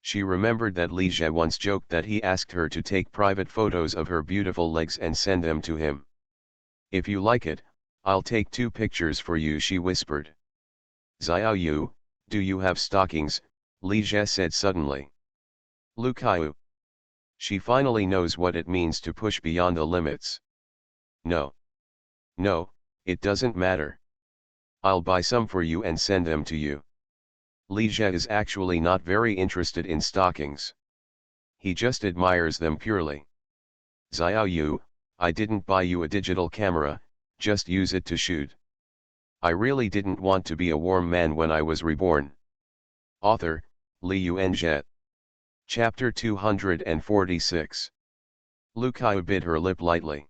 She remembered that Li Jie once joked that he asked her to take private photos of her beautiful legs and send them to him. If you like it, I'll take 2 pictures for you, she whispered. Xiao Yu, do you have stockings? Li Jie said suddenly. Lu Kaiu. She finally knows what it means to push beyond the limits. No. No, it doesn't matter. I'll buy some for you and send them to you. Li Jie is actually not very interested in stockings. He just admires them purely. Xiao Yu, I didn't buy you a digital camera, just use it to shoot. I really didn't want to be a warm man when I was reborn. Author, Li Yuanjie. Chapter 246. Lu Kaiu bit her lip lightly.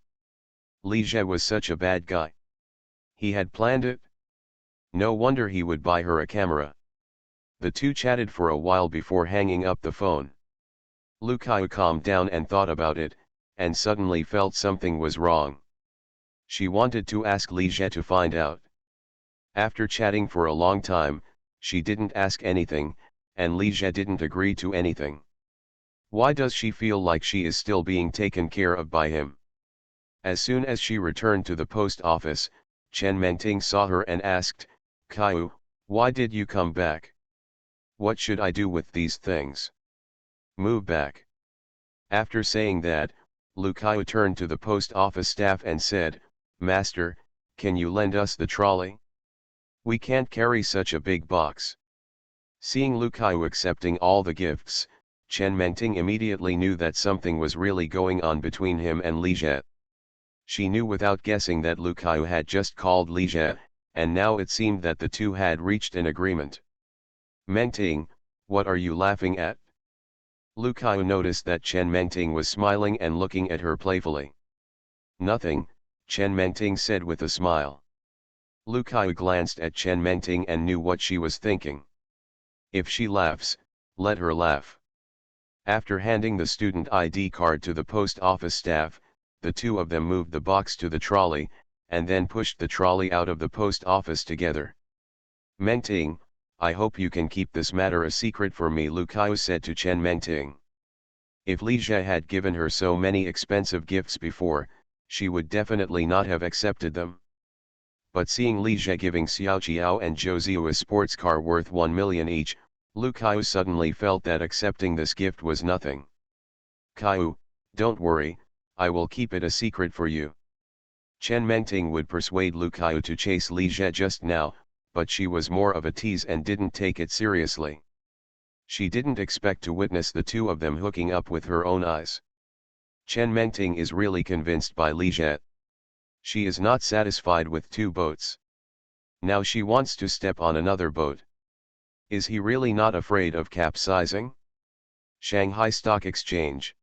Li Jie was such a bad guy. He had planned it. No wonder he would buy her a camera. The two chatted for a while before hanging up the phone. Lu Kaiu calmed down and thought about it, and suddenly felt something was wrong. She wanted to ask Li Jie to find out. After chatting for a long time, she didn't ask anything, and Li Jie didn't agree to anything. Why does she feel like she is still being taken care of by him? As soon as she returned to the post office, Chen Mengting saw her and asked, Kaiu, why did you come back? What should I do with these things? Move back. After saying that, Lu Kaiu turned to the post office staff and said, Master, can you lend us the trolley? We can't carry such a big box. Seeing Lu Kaiu accepting all the gifts, Chen Mengting immediately knew that something was really going on between him and Li Jie. She knew without guessing that Lu Kaiu had just called Li Jie, and now it seemed that the two had reached an agreement. Mengting, what are you laughing at? Lu Kaiu noticed that Chen Mengting was smiling and looking at her playfully. Nothing, Chen Mengting said with a smile. Lu Kaiu glanced at Chen Mengting and knew what she was thinking. If she laughs, let her laugh. After handing the student ID card to the post office staff, the two of them moved the box to the trolley, and then pushed the trolley out of the post office together. Mengting, I hope you can keep this matter a secret for me, Lu Kaiu said to Chen Mengting. If Li Jie had given her so many expensive gifts before, she would definitely not have accepted them. But seeing Li Jie giving Xiao Jiao and Zhou Ziyu a sports car worth 1 million each, Lu Kaiu suddenly felt that accepting this gift was nothing. Kaiu, don't worry, I will keep it a secret for you. Chen Mengting would persuade Lu Kaiu to chase Li Jie just now, but she was more of a tease and didn't take it seriously. She didn't expect to witness the two of them hooking up with her own eyes. Chen Mengting is really convinced by Li Jie. She is not satisfied with 2 boats. Now she wants to step on another boat. Is he really not afraid of capsizing? Shanghai Stock Exchange.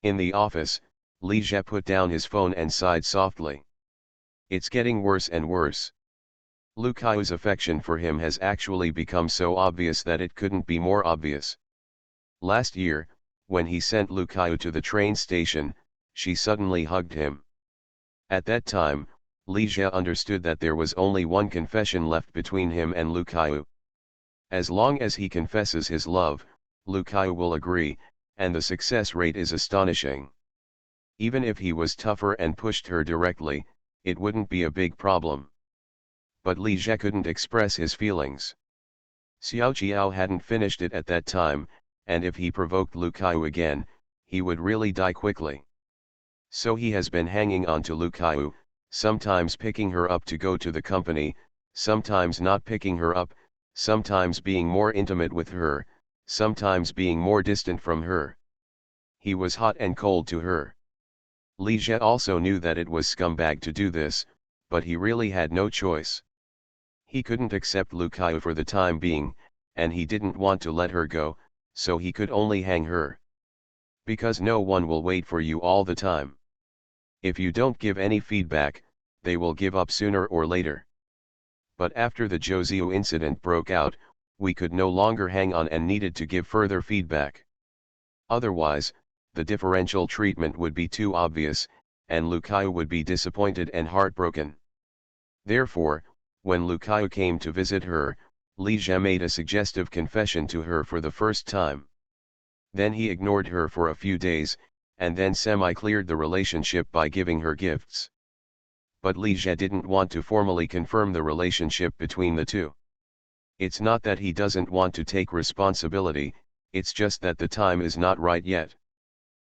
In the office, Li Jie put down his phone and sighed softly. It's getting worse and worse. Lu Kai's affection for him has actually become so obvious that it couldn't be more obvious. Last year, when he sent Lu Kai to the train station, she suddenly hugged him. At that time, Li Jia understood that there was only one confession left between him and Lu Kai. As long as he confesses his love, Lu Kai will agree, and the success rate is astonishing. Even if he was tougher and pushed her directly, it wouldn't be a big problem. But Li Jia couldn't express his feelings. Xiao Jiao hadn't finished it at that time, and if he provoked Lu Kai again, he would really die quickly. So he has been hanging on to Lu Kai, sometimes picking her up to go to the company, sometimes not picking her up, sometimes being more intimate with her, sometimes being more distant from her. He was hot and cold to her. Li Jia also knew that it was scumbag to do this, but he really had no choice. He couldn't accept Lu Kai for the time being, and he didn't want to let her go, so he could only hang her. Because no one will wait for you all the time. If you don't give any feedback, they will give up sooner or later. But after the Zhou incident broke out, we could no longer hang on and needed to give further feedback. Otherwise, the differential treatment would be too obvious, and Lu Kai would be disappointed and heartbroken. Therefore, when Lu Kai came to visit her, Li Jia made a suggestive confession to her for the first time. Then he ignored her for a few days, and then semi-cleared the relationship by giving her gifts. But Li Jia didn't want to formally confirm the relationship between the two. It's not that he doesn't want to take responsibility, it's just that the time is not right yet.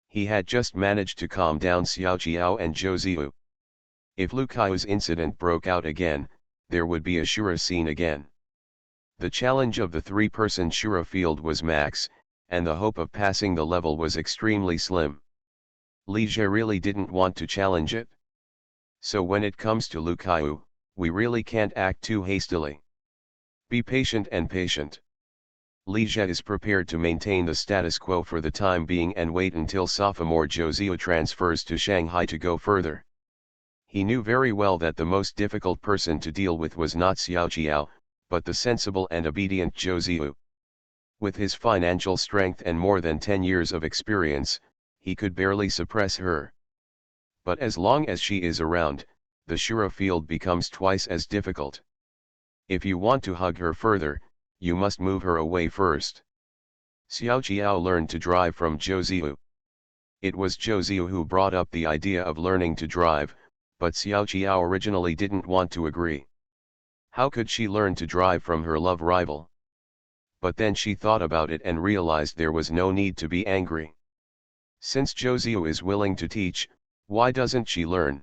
He had just managed to calm down Xiao Jiao and Zhou Ziyu. If Lu Kai's incident broke out again, there would be a Shura scene again. The challenge of the three-person Shura field was max, and the hope of passing the level was extremely slim. Li Jia really didn't want to challenge it. So when it comes to Lu Kai, we really can't act too hastily. Be patient and patient. Li Jia is prepared to maintain the status quo for the time being and wait until sophomore Zhou Ziyu transfers to Shanghai to go further. He knew very well that the most difficult person to deal with was not Xiao Jiao, but the sensible and obedient Zhou Ziyu. With his financial strength and more than 10 years of experience, he could barely suppress her. But as long as she is around, the Shura field becomes twice as difficult. If you want to hug her further, you must move her away first. Xiao Jiao learned to drive from Zhou Ziyu. It was Zhou Ziyu who brought up the idea of learning to drive, but Xiao Jiao originally didn't want to agree. How could she learn to drive from her love rival? But then she thought about it and realized there was no need to be angry. Since Zhou Ziyu is willing to teach, why doesn't she learn?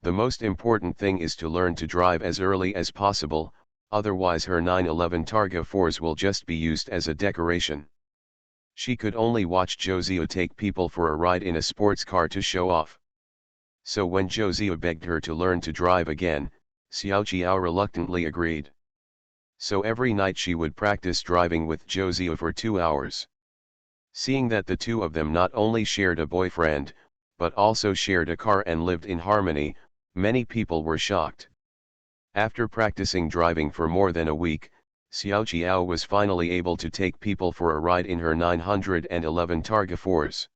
The most important thing is to learn to drive as early as possible, otherwise her 911 Targa 4s will just be used as a decoration. She could only watch Zhou Ziyu take people for a ride in a sports car to show off. So when Zhou Ziyu begged her to learn to drive again, Xiao Jiao reluctantly agreed. So every night she would practice driving with Zhou Ziyu for 2 hours. Seeing that the two of them not only shared a boyfriend, but also shared a car and lived in harmony, many people were shocked. After practicing driving for more than a week, Xiao Jiao was finally able to take people for a ride in her 911 Targa 4s.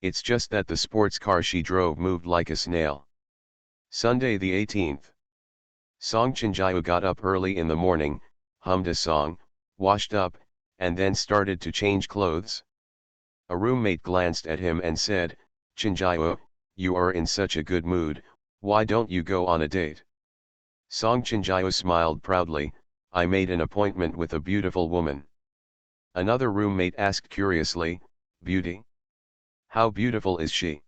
It's just that the sports car she drove moved like a snail. Sunday the 18th. Song Chenjiao got up early in the morning, hummed a song, washed up, and then started to change clothes. A roommate glanced at him and said, "Chenjiao, you are in such a good mood, why don't you go on a date?" Song Chenjiao smiled proudly, "I made an appointment with a beautiful woman." Another roommate asked curiously, "Beauty? How beautiful is she?"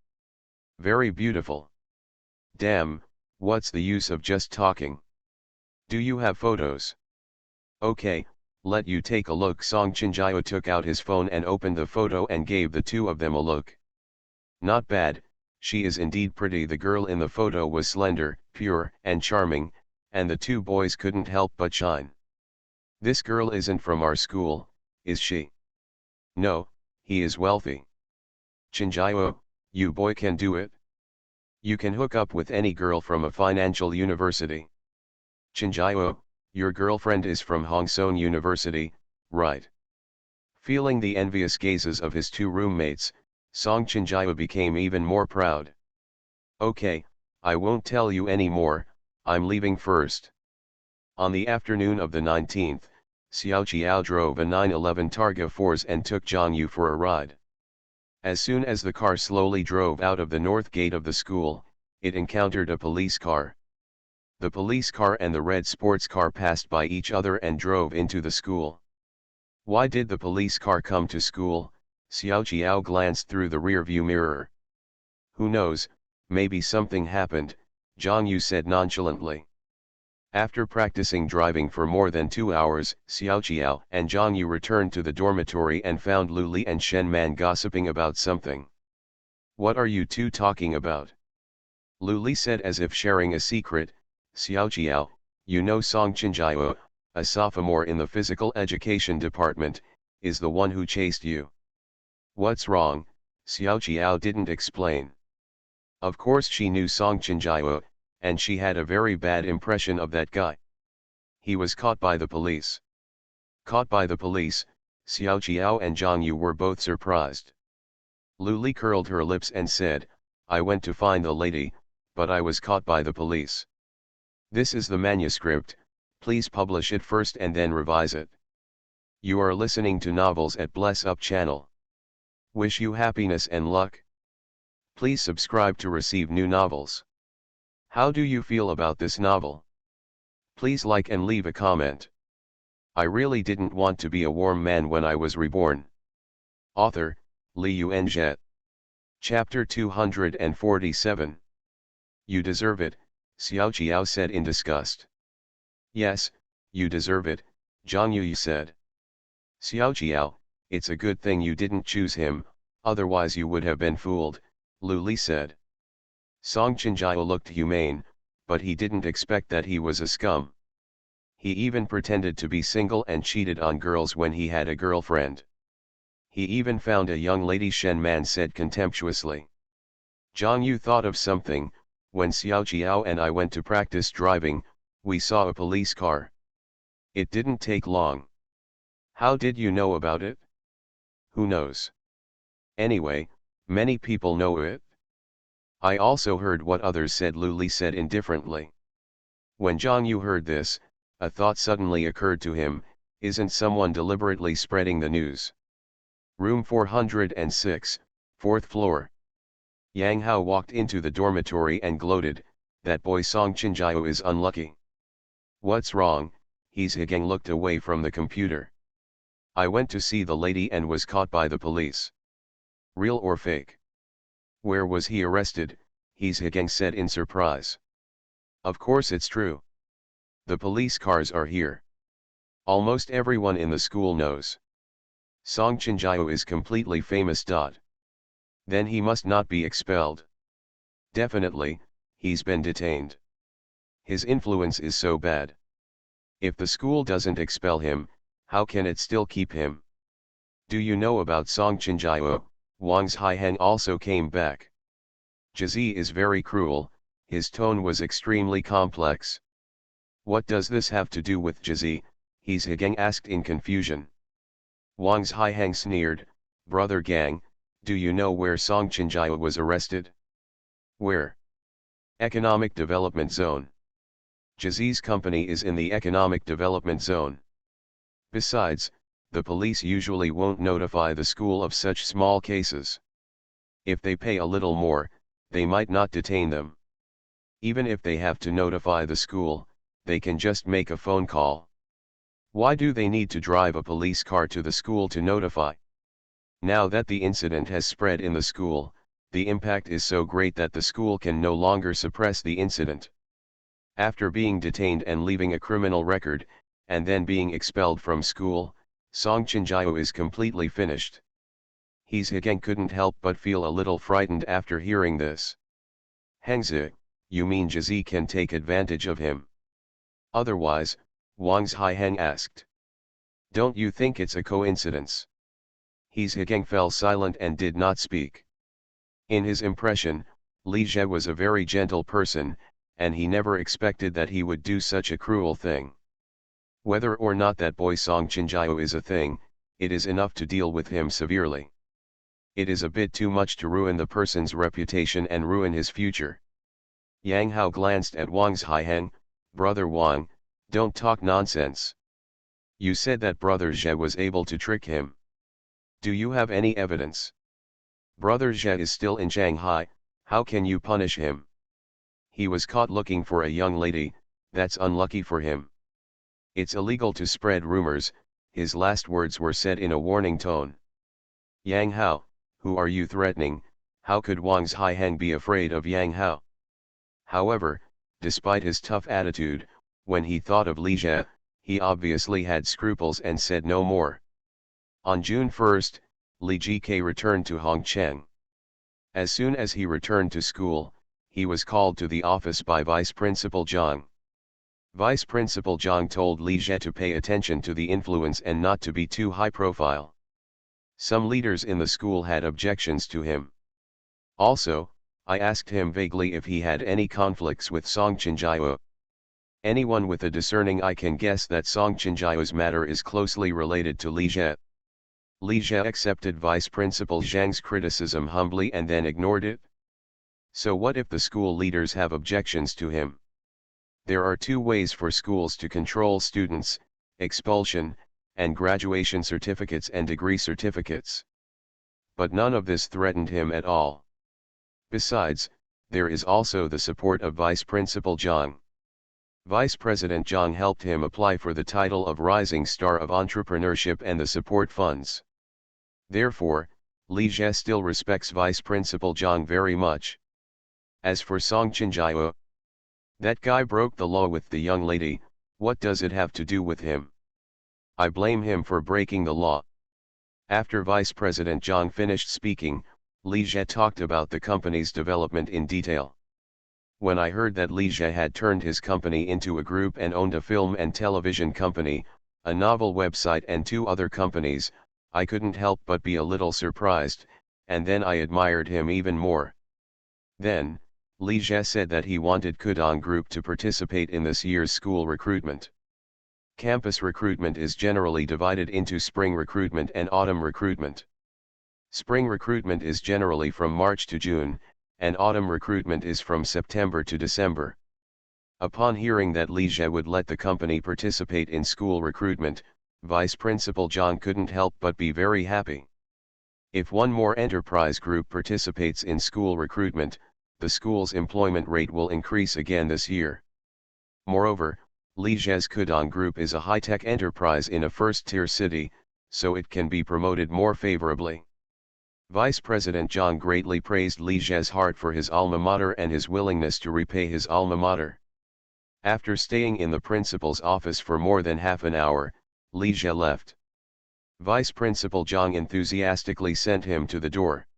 "Very beautiful." "Damn, what's the use of just talking? Do you have photos?" "Okay, let you take a look." Song Chenjiao took out his phone and opened the photo and gave the two of them a look. "Not bad, she is indeed pretty." The girl in the photo was slender, pure, and charming, and the two boys couldn't help but shine. "This girl isn't from our school, is she?" "No, he is wealthy." "Chenjiao, you boy can do it. You can hook up with any girl from a financial university. Chinjiao, your girlfriend is from Hongson University, right? Feeling the envious gazes of his two roommates, Song Chinjiao became even more proud. Okay, I won't tell you any more, I'm leaving first. On the afternoon of the 19th, Xiao Qiao drove a 911 Targa Force and took Zhang Yu for a ride. As soon as the car slowly drove out of the north gate of the school, it encountered a police car. The police car and the red sports car passed by each other and drove into the school. Why did the police car come to school? Xiao Qiao glanced through the rearview mirror. Who knows, maybe something happened, Zhang Yu said nonchalantly. After practicing driving for more than 2 hours, Xiao Qiao and Zhang Yu returned to the dormitory and found Lu Li and Shen Man gossiping about something. What are you two talking about? Lu Li said as if sharing a secret. Xiao Qiao, you know Song Chinjiao, a sophomore in the physical education department, is the one who chased you. What's wrong? Xiao Qiao didn't explain. Of course she knew Song Chinjiao, and she had a very bad impression of that guy. He was caught by the police. Caught by the police, Xiao Qiao and Zhang Yu were both surprised. Lu Li curled her lips and said, I went to find the lady, but I was caught by the police. This is the manuscript, please publish it first and then revise it. You are listening to Novels at Bless Up channel. Wish you happiness and luck. Please subscribe to receive new novels. How do you feel about this novel? Please like and leave a comment. I really didn't want to be a warm man when I was reborn. Author, Li Yuanzhe. Chapter 247. You deserve it, Xiao Qiao said in disgust. Yes, you deserve it, Zhang Yu said. Xiao Qiao, it's a good thing you didn't choose him, otherwise you would have been fooled, Lu Li said. Song Chinjiao looked humane, but he didn't expect that he was a scum. He even pretended to be single and cheated on girls when he had a girlfriend. He even found a young lady, Shen Man said contemptuously. Zhang Yu thought of something. When Xiao Qiao and I went to practice driving, we saw a police car. It didn't take long. How did you know about it? Who knows? Anyway, many people know it. I also heard what others said, Lu Li said indifferently. When Zhang Yu heard this, a thought suddenly occurred to him, isn't someone deliberately spreading the news? Room 406, 4th floor. Yang Hao walked into the dormitory and gloated, that boy Song Chinjiao is unlucky. What's wrong? He's Higang looked away from the computer. I went to see the lady and was caught by the police. Real or fake? Where was he arrested? He's Higang said in surprise. Of course it's true. The police cars are here. Almost everyone in the school knows. Song Chinjiao is completely famous. Then he must not be expelled. Definitely, he's been detained. His influence is so bad. If the school doesn't expel him, how can it still keep him? Do you know about Song Chinjiao? Wang's Haiheng also came back. Jizi is very cruel, his tone was extremely complex. What does this have to do with Jizi? He's Higang asked in confusion. Wang's Haiheng sneered, Brother Gang, do you know where Song Chinjiao was arrested? Where? Economic Development Zone. Jizi's company is in the Economic Development Zone. Besides, the police usually won't notify the school of such small cases. If they pay a little more, they might not detain them. Even if they have to notify the school, they can just make a phone call. Why do they need to drive a police car to the school to notify? Now that the incident has spread in the school, the impact is so great that the school can no longer suppress the incident. After being detained and leaving a criminal record, and then being expelled from school, Song Chinjiao is completely finished. He's Higang couldn't help but feel a little frightened after hearing this. Hengzi, you mean Jizi can take advantage of him? Otherwise, Wang's Haiheng asked. Don't you think it's a coincidence? He's Higang fell silent and did not speak. In his impression, Li Jie was a very gentle person, and he never expected that he would do such a cruel thing. Whether or not that boy Song Chinjiao is a thing, it is enough to deal with him severely. It is a bit too much to ruin the person's reputation and ruin his future. Yang Hao glanced at Wang's Haiheng. Brother Wang, don't talk nonsense. You said that Brother Zhe was able to trick him. Do you have any evidence? Brother Zhe is still in Shanghai, how can you punish him? He was caught looking for a young lady, that's unlucky for him. It's illegal to spread rumors, his last words were said in a warning tone. Yang Hao, who are you threatening? How could Wang's Haiheng be afraid of Yang Hao? However, despite his tough attitude, when he thought of Li Jie, he obviously had scruples and said no more. On June 1, Li Jike returned to Hongcheng. As soon as he returned to school, he was called to the office by Vice Principal Zhang. Vice Principal Zhang told Li Jie to pay attention to the influence and not to be too high profile. Some leaders in the school had objections to him. Also, I asked him vaguely if he had any conflicts with Song Chinjiao. Anyone with a discerning eye can guess that Song Chinjiao's matter is closely related to Li Jie. Li Jie accepted Vice Principal Zhang's criticism humbly and then ignored it. So what if the school leaders have objections to him? There are two ways for schools to control students: expulsion, and graduation certificates and degree certificates. But none of this threatened him at all. Besides, there is also the support of Vice Principal Zhang. Vice President Zhang helped him apply for the title of Rising Star of Entrepreneurship and the support funds. Therefore, Li Jie still respects Vice Principal Zhang very much. As for Song Chinjiao, that guy broke the law with the young lady, what does it have to do with him? I blame him for breaking the law. After Vice President Zhang finished speaking, Li Jie talked about the company's development in detail. When I heard that Li Jie had turned his company into a group and owned a film and television company, a novel website and 2 other companies, I couldn't help but be a little surprised, and then I admired him even more. Then, Li Jie said that he wanted Kudong Group to participate in this year's school recruitment. Campus recruitment is generally divided into spring recruitment and autumn recruitment. Spring recruitment is generally from March to June, and autumn recruitment is from September to December. Upon hearing that Li Jie would let the company participate in school recruitment, Vice Principal Zhang couldn't help but be very happy. If one more enterprise group participates in school recruitment, the school's employment rate will increase again this year. Moreover, Li Jie's Kudong Group is a high-tech enterprise in a first-tier city, so it can be promoted more favorably. Vice President Zhang greatly praised Li Jie's heart for his alma mater and his willingness to repay his alma mater. After staying in the principal's office for more than half an hour, Li Jie left. Vice Principal Zhang enthusiastically sent him to the door.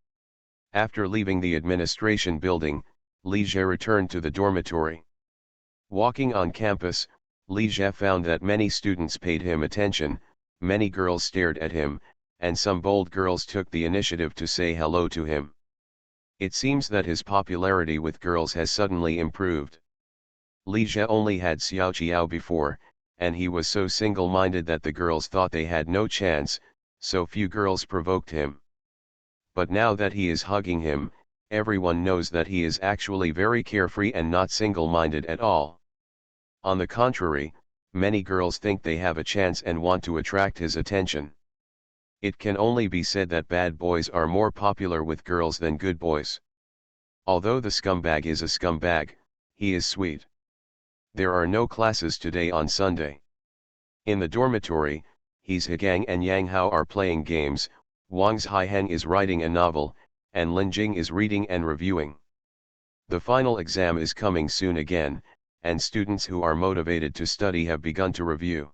After leaving the administration building, Li Jie returned to the dormitory. Walking on campus, Li Jie found that many students paid him attention, many girls stared at him, and some bold girls took the initiative to say hello to him. It seems that his popularity with girls has suddenly improved. Li Jie only had Xiao Qiao before, and he was so single-minded that the girls thought they had no chance, so few girls provoked him. But now that he is hugging him, everyone knows that he is actually very carefree and not single-minded at all. On the contrary, many girls think they have a chance and want to attract his attention. It can only be said that bad boys are more popular with girls than good boys. Although the scumbag is a scumbag, he is sweet. There are no classes today on Sunday. In the dormitory, He's Higang and Yang Hao are playing games, Wang's Haiheng is writing a novel, and Lin Jing is reading and reviewing. The final exam is coming soon again, and students who are motivated to study have begun to review.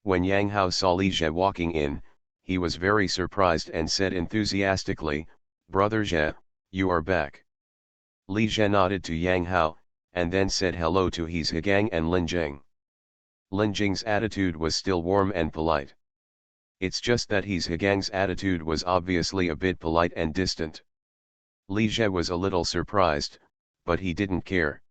When Yang Hao saw Li Jie walking in, he was very surprised and said enthusiastically, "Brother Jie, you are back." Li Jie nodded to Yang Hao, and then said hello to He's Higang and Lin Jing. Lin Jing's attitude was still warm and polite. It's just that He's Higang's attitude was obviously a bit polite and distant. Li Jie was a little surprised, but he didn't care.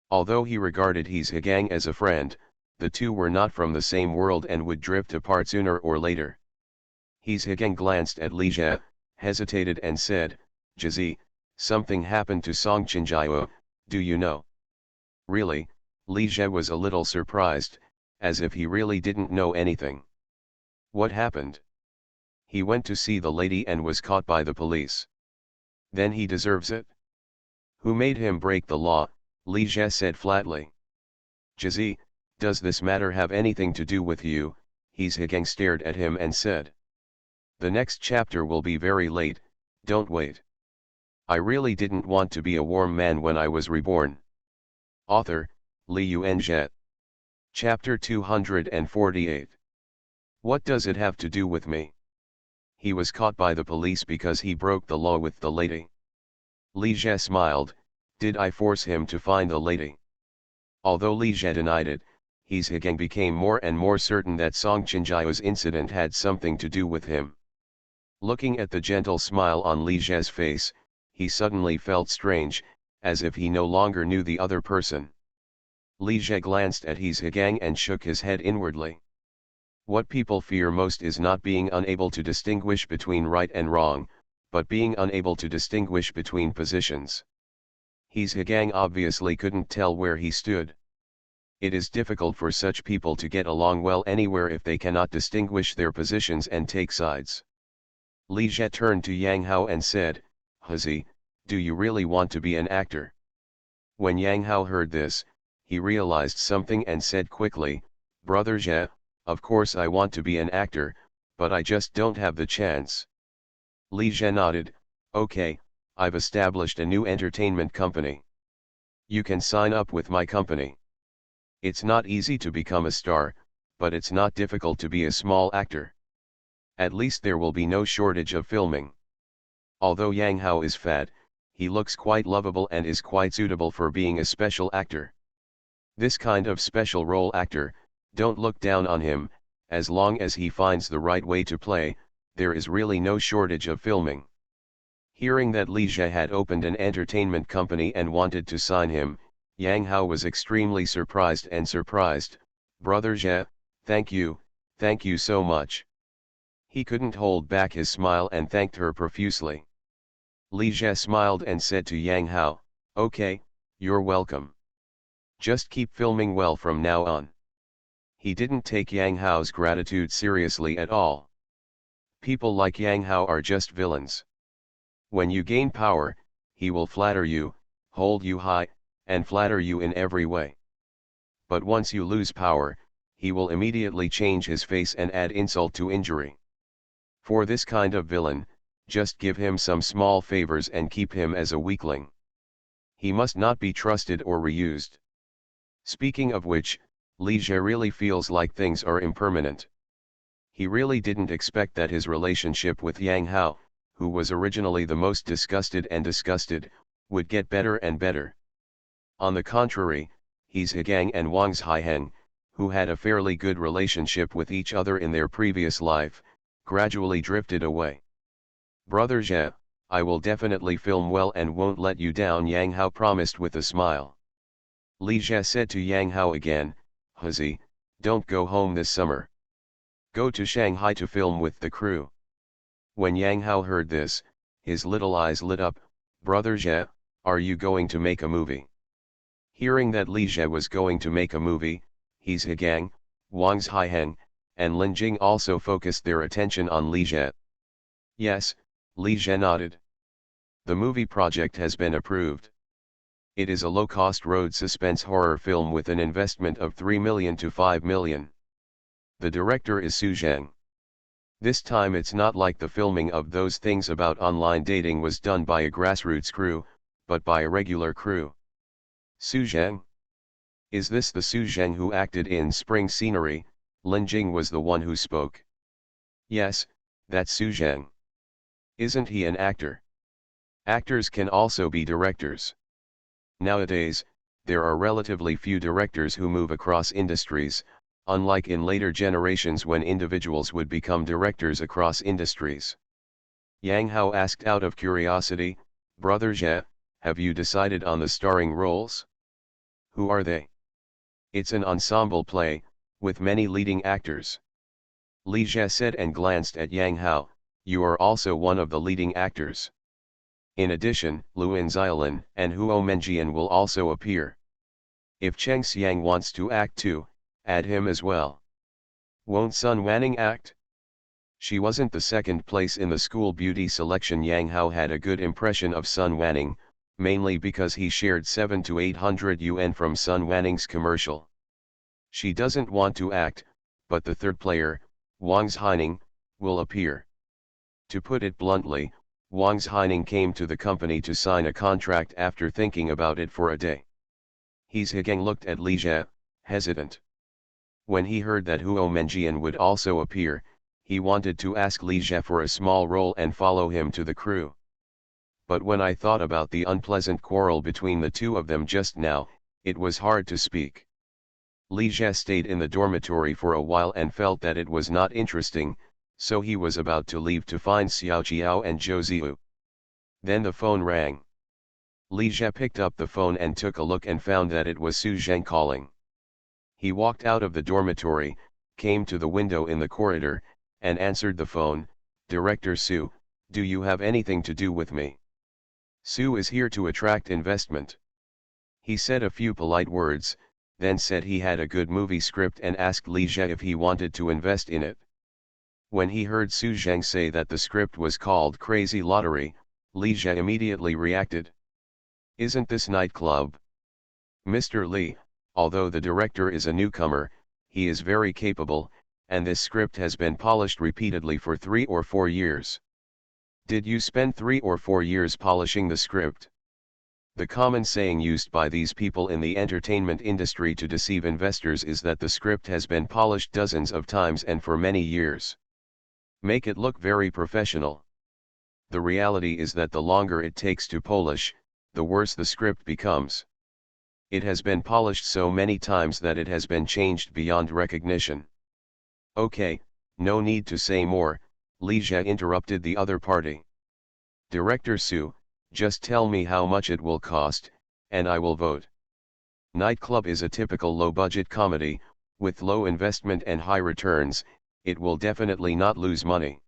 Although he regarded his Hegang as a friend, the two were not from the same world and would drift apart sooner or later. His Hegang glanced at Li Jie, hesitated and said, "Jizi, something happened to Song Chenjiao, do you know?" Really, Li Jie was a little surprised, as if he really didn't know anything. What happened? He went to see the lady and was caught by the police. Then he deserves it. Who made him break the law? Li Jie said flatly. Jizi, does this matter have anything to do with you? His Hegang stared at him and said. The next chapter will be very late, don't wait. I really didn't want to be a warm man when I was reborn. Author, Li Yuanzhe. Chapter 248. What does it have to do with me? He was caught by the police because he broke the law with the lady. Li Jie smiled, did I force him to find the lady? Although Li Jie denied it, his Hegang became more and more certain that Song Chenjiao's incident had something to do with him. Looking at the gentle smile on Li Jie's face, he suddenly felt strange, as if he no longer knew the other person. Li Jie glanced at his Hegang and shook his head inwardly. What people fear most is not being unable to distinguish between right and wrong, but being unable to distinguish between positions. His Hegang obviously couldn't tell where he stood. It is difficult for such people to get along well anywhere if they cannot distinguish their positions and take sides. Li Jie turned to Yang Hao and said, Hazi, do you really want to be an actor? When Yang Hao heard this, he realized something and said quickly, Brother Jie, of course I want to be an actor, but I just don't have the chance. Li Jie nodded, okay, I've established a new entertainment company. You can sign up with my company. It's not easy to become a star, but it's not difficult to be a small actor. At least there will be no shortage of filming. Although Yang Hao is fat, he looks quite lovable and is quite suitable for being a special actor. This kind of special role actor, don't look down on him, as long as he finds the right way to play, there is really no shortage of filming. Hearing that Li Jie had opened an entertainment company and wanted to sign him, Yang Hao was extremely surprised. Brother Jie, thank you so much. He couldn't hold back his smile and thanked her profusely. Li Jie smiled and said to Yang Hao, okay, you're welcome. Just keep filming well from now on. He didn't take Yang Hao's gratitude seriously at all. People like Yang Hao are just villains. When you gain power, he will flatter you, hold you high, and flatter you in every way. But once you lose power, he will immediately change his face and add insult to injury. For this kind of villain, just give him some small favors and keep him as a weakling. He must not be trusted or reused. Speaking of which, Li Jie really feels like things are impermanent. He really didn't expect that his relationship with Yang Hao, who was originally the most disgusted, would get better and better. On the contrary, his Hegang and Wang's Haiheng, who had a fairly good relationship with each other in their previous life, gradually drifted away. Brother Jie, I will definitely film well and won't let you down, Yang Hao promised with a smile. Li Jie said to Yang Hao again, Hazi, don't go home this summer. Go to Shanghai to film with the crew. When Yang Hao heard this, his little eyes lit up, Brother Jie, are you going to make a movie? Hearing that Li Jie was going to make a movie, his Hegang, Wang's Haiheng, and Lin Jing also focused their attention on Li Jie. Yes, Li Jie nodded. The movie project has been approved. It is a low-cost road suspense horror film with an investment of 3 million to 5 million. The director is Su Zheng. This time it's not like the filming of those things about online dating was done by a grassroots crew, but by a regular crew. Su Zheng? Is this the Su Zheng who acted in Spring Scenery? Lin Jing was the one who spoke. Yes, that's Su Zheng. Isn't he an actor? Actors can also be directors. Nowadays, there are relatively few directors who move across industries, unlike in later generations when individuals would become directors across industries. Yang Hao asked out of curiosity, Brother Jie, have you decided on the starring roles? Who are they? It's an ensemble play, with many leading actors. Li Jie said and glanced at Yang Hao, you are also one of the leading actors. In addition, Luan Xiaolin and Huo Menjian will also appear. If Cheng Xiang wants to act too, add him as well. Won't Sun Wanning act? She wasn't the second place in the school beauty selection. Yang Hao had a good impression of Sun Wanning, mainly because he shared 700 to 800 yuan from Sun Wanning's commercial. She doesn't want to act, but the third player, Wang Haining, will appear. To put it bluntly, Wang Haining came to the company to sign a contract after thinking about it for a day. He's Higang looked at Li Jie, hesitant. When he heard that Huo Menjian would also appear, he wanted to ask Li Jie for a small role and follow him to the crew. But when I thought about the unpleasant quarrel between the two of them just now, it was hard to speak. Li Jie stayed in the dormitory for a while and felt that it was not interesting, so he was about to leave to find Xiao Jiao and Zhou Ziyu. Then the phone rang. Li Jie picked up the phone and took a look and found that it was Su Zheng calling. He walked out of the dormitory, came to the window in the corridor, and answered the phone. Director Su, do you have anything to do with me? Su is here to attract investment. He said a few polite words, then said he had a good movie script and asked Li Jie if he wanted to invest in it. When he heard Su Zheng say that the script was called Crazy Lottery, Li Jie immediately reacted. Isn't this nightclub? Mr. Li, although the director is a newcomer, he is very capable, and this script has been polished repeatedly for 3 or 4 years. Did you spend 3 or 4 years polishing the script? The common saying used by these people in the entertainment industry to deceive investors is that the script has been polished dozens of times and for many years. Make it look very professional. The reality is that the longer it takes to polish, the worse the script becomes. It has been polished so many times that it has been changed beyond recognition. Okay, no need to say more, Li Jie interrupted the other party. Director Su, just tell me how much it will cost, and I will vote. Nightclub is a typical low-budget comedy, with low investment and high returns. It will definitely not lose money.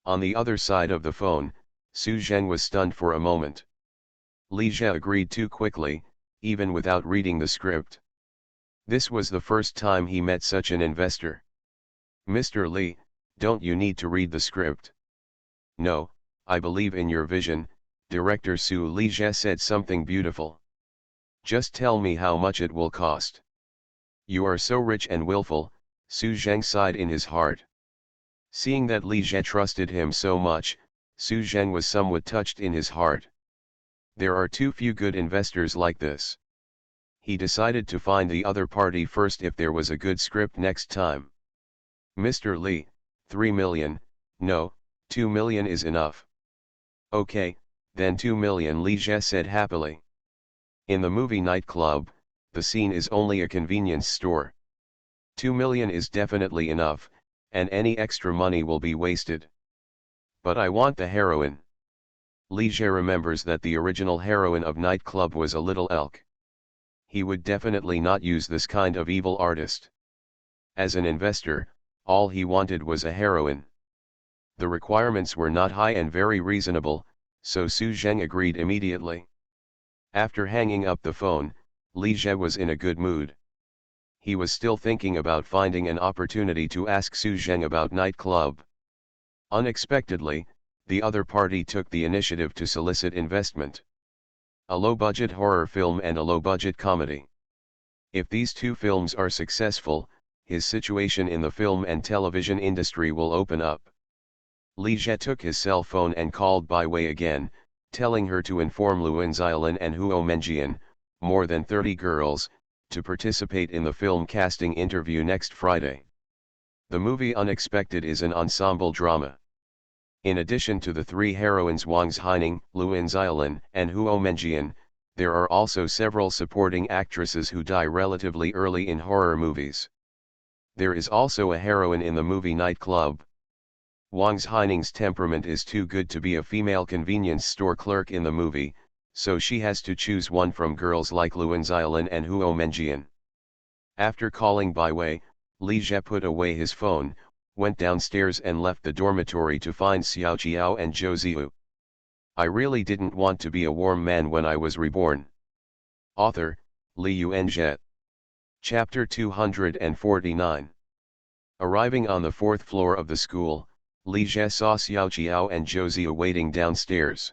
On the other side of the phone, Su Zheng was stunned for a moment. Li Jie agreed too quickly, even without reading the script. This was the first time he met such an investor. Mr. Li, don't you need to read the script? No, I believe in your vision, Director Su. Li Jie said something beautiful. Just tell me how much it will cost. You are so rich and willful, Su Zheng sighed in his heart. Seeing that Li Jie trusted him so much, Su Zheng was somewhat touched in his heart. There are too few good investors like this. He decided to find the other party first if there was a good script next time. Mr. Li, 3 million, no, 2 million is enough. Okay, then 2 million, Li Jie said happily. In the movie Nightclub, the scene is only a convenience store. 2 million is definitely enough, and any extra money will be wasted. But I want the heroine. Li Jie remembers that the original heroine of Nightclub was a little elk. He would definitely not use this kind of evil artist. As an investor, all he wanted was a heroine. The requirements were not high and very reasonable, so Su Zheng agreed immediately. After hanging up the phone, Li Jie was in a good mood. He was still thinking about finding an opportunity to ask Su Zheng about Nightclub. Unexpectedly, the other party took the initiative to solicit investment. A low-budget horror film and a low-budget comedy. If these two films are successful, his situation in the film and television industry will open up. Li Jie took his cell phone and called Bai Wei again, telling her to inform Luan Xiaolin and Huo Menjian, more than 30 girls, to participate in the film casting interview next Friday. The movie Unexpected is an ensemble drama. In addition to the 3 heroines Wang Haining, Luan Xiaolin, and Huo Menjian, there are also several supporting actresses who die relatively early in horror movies. There is also a heroine in the movie Nightclub. Wang Haining's temperament is too good to be a female convenience store clerk in the movie, so she has to choose one from girls like Luan Xiaolin and Huo Menjian. After calling Bai Wei, Li Jie put away his phone, went downstairs and left the dormitory to find Xiao Jiao and Zhou Ziyu. I really didn't want to be a warm man when I was reborn. Author, Li Yuanzhe. Chapter 249. Arriving on the fourth floor of the school, Li Jie saw Xiao Jiao and Zhou Ziyu waiting downstairs.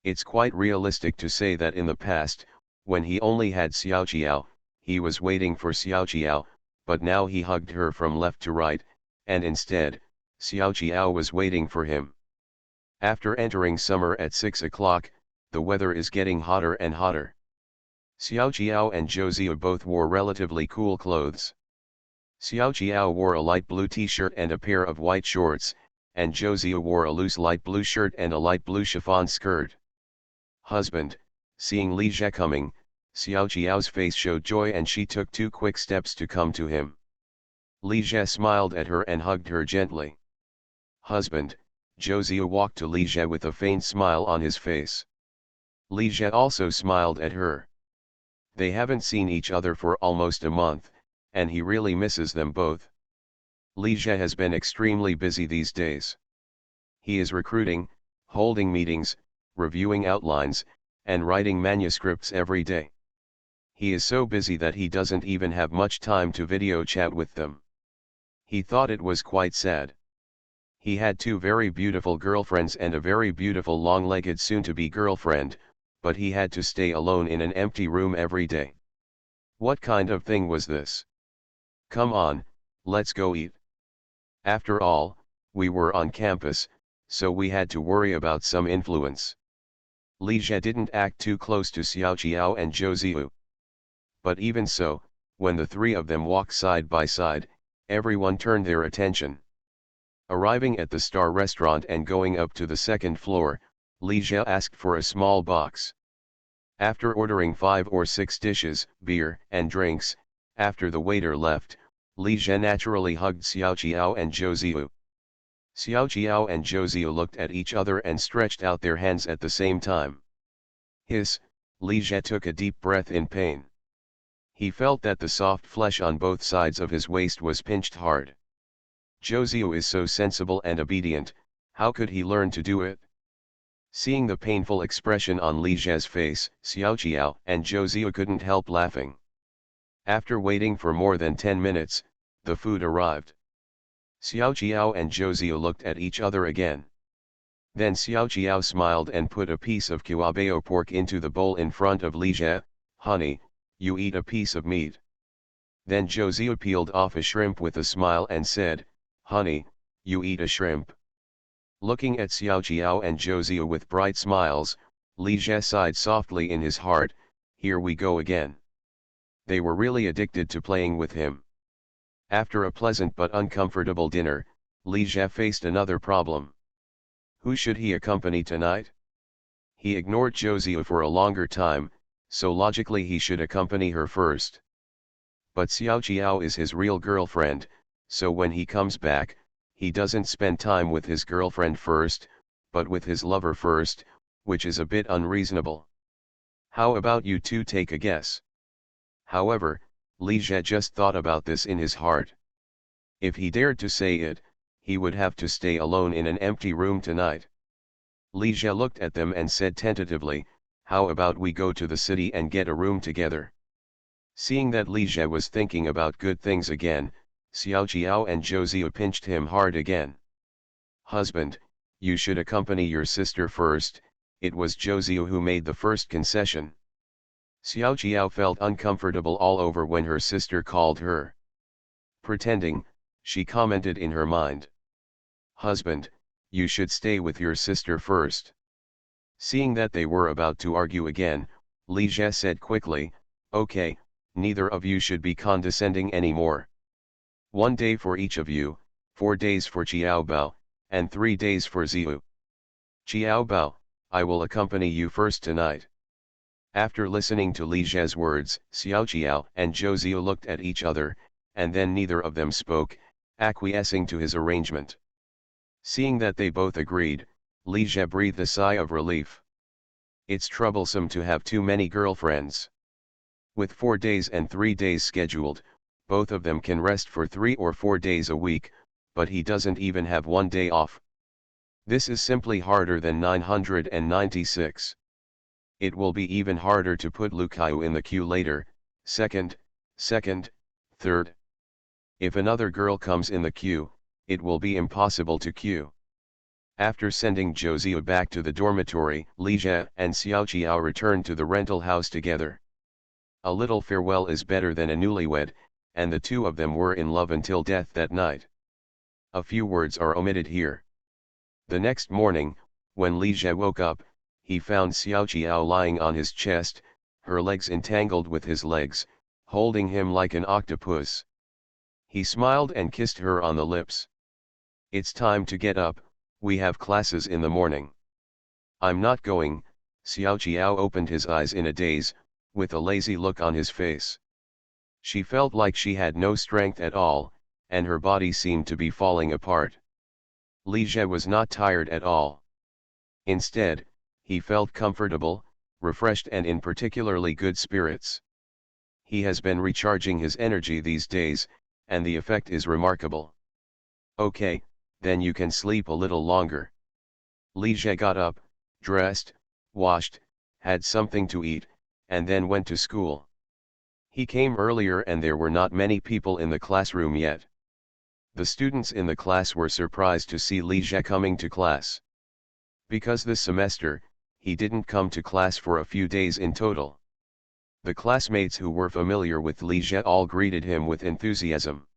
It's quite realistic to say that in the past, when he only had Xiao Jiao, he was waiting for Xiao Jiao, but now he hugged her from left to right, and instead, Xiao Jiao was waiting for him. After entering summer at 6 o'clock, the weather is getting hotter and hotter. Xiao Jiao and Zhou Ziyu both wore relatively cool clothes. Xiao Jiao wore a light blue t-shirt and a pair of white shorts, and Zhou Ziyu wore a loose light blue shirt and a light blue chiffon skirt. Husband, seeing Li Jie coming, Xiao Jiao's face showed joy and she took 2 quick steps to come to him. Li Jie smiled at her and hugged her gently. Husband, Zhou Ziyu walked to Li Jie with a faint smile on his face. Li Jie also smiled at her. They haven't seen each other for almost a month, and he really misses them both. Li Jie has been extremely busy these days. He is recruiting, holding meetings, reviewing outlines, and writing manuscripts every day. He is so busy that he doesn't even have much time to video chat with them. He thought it was quite sad. He had 2 very beautiful girlfriends and a very beautiful long-legged soon-to-be girlfriend, but he had to stay alone in an empty room every day. What kind of thing was this? Come on, let's go eat. After all, we were on campus, so we had to worry about some influence. Li Jie didn't act too close to Xiao Jiao and Zhou Ziyu. But even so, when the 3 of them walked side by side, everyone turned their attention. Arriving at the Star restaurant and going up to the 2nd floor, Li Jie asked for a small box. After ordering 5 or 6 dishes, beer, and drinks, after the waiter left, Li Jie naturally hugged Xiao Jiao and Zhou Ziyu. Xiao Jiao and Zhou Ziyu looked at each other and stretched out their hands at the same time. Hiss, Li Jie took a deep breath in pain. He felt that the soft flesh on both sides of his waist was pinched hard. Zhou Ziyu is so sensible and obedient, how could he learn to do it? Seeing the painful expression on Li Jie's face, Xiao Jiao and Zhou Ziyu couldn't help laughing. After waiting for more than 10 minutes, the food arrived. Xiao Jiao and Zhou Ziyu looked at each other again. Then Xiao Jiao smiled and put a piece of Kuabao pork into the bowl in front of Li Jie. Honey, you eat a piece of meat. Then Zhou Ziyu peeled off a shrimp with a smile and said, Honey, you eat a shrimp. Looking at Xiao Jiao and Zhou Ziyu with bright smiles, Li Jie sighed softly in his heart, here we go again. They were really addicted to playing with him. After a pleasant but uncomfortable dinner, Li Jie faced another problem. Who should he accompany tonight? He ignored Zhou Ziyu for a longer time, so logically he should accompany her first. But Xiao Jiao is his real girlfriend, so when he comes back, he doesn't spend time with his girlfriend first, but with his lover first, which is a bit unreasonable. How about you 2 take a guess? However, Li Jie just thought about this in his heart. If he dared to say it, he would have to stay alone in an empty room tonight. Li Jie looked at them and said tentatively, how about we go to the city and get a room together? Seeing that Li Jie was thinking about good things again, Xiao Jiao and Zhou Ziyu pinched him hard again. Husband, you should accompany your sister first, it was Zhou Ziyu who made the first concession. Xiao Jiao felt uncomfortable all over when her sister called her. Pretending, she commented in her mind. Husband, you should stay with your sister first. Seeing that they were about to argue again, Li Jie said quickly, okay, neither of you should be condescending anymore. 1 day for each of you, 4 days for Jiaobao, and 3 days for Ziyu. Jiaobao, I will accompany you first tonight. After listening to Li Jie's words, Xiao Jiao and Zhou Ziyu looked at each other, and then neither of them spoke, acquiescing to his arrangement. Seeing that they both agreed, Li Jie breathed a sigh of relief. It's troublesome to have too many girlfriends. With 4 days and 3 days scheduled, both of them can rest for 3 or 4 days a week, but he doesn't even have 1 day off. This is simply harder than 996. It will be even harder to put Lucayo in the queue later, second, third. If another girl comes in the queue, it will be impossible to queue. After sending Zhou back to the dormitory, Li Jie and Xiao Qiao returned to the rental house together. A little farewell is better than a newlywed, and the two of them were in love until death that night. A few words are omitted here. The next morning, when Li Jie woke up, he found Xiao Qiao lying on his chest, her legs entangled with his legs, holding him like an octopus. He smiled and kissed her on the lips. It's time to get up, we have classes in the morning. I'm not going. Xiao Qiao opened his eyes in a daze, with a lazy look on his face. She felt like she had no strength at all, and her body seemed to be falling apart. Li Jie was not tired at all. Instead, he felt comfortable, refreshed and in particularly good spirits. He has been recharging his energy these days, and the effect is remarkable. Okay, then you can sleep a little longer. Li Jie got up, dressed, washed, had something to eat, and then went to school. He came earlier and there were not many people in the classroom yet. The students in the class were surprised to see Li Jie coming to class. Because this semester, he didn't come to class for a few days in total. The classmates who were familiar with Li Jie all greeted him with enthusiasm.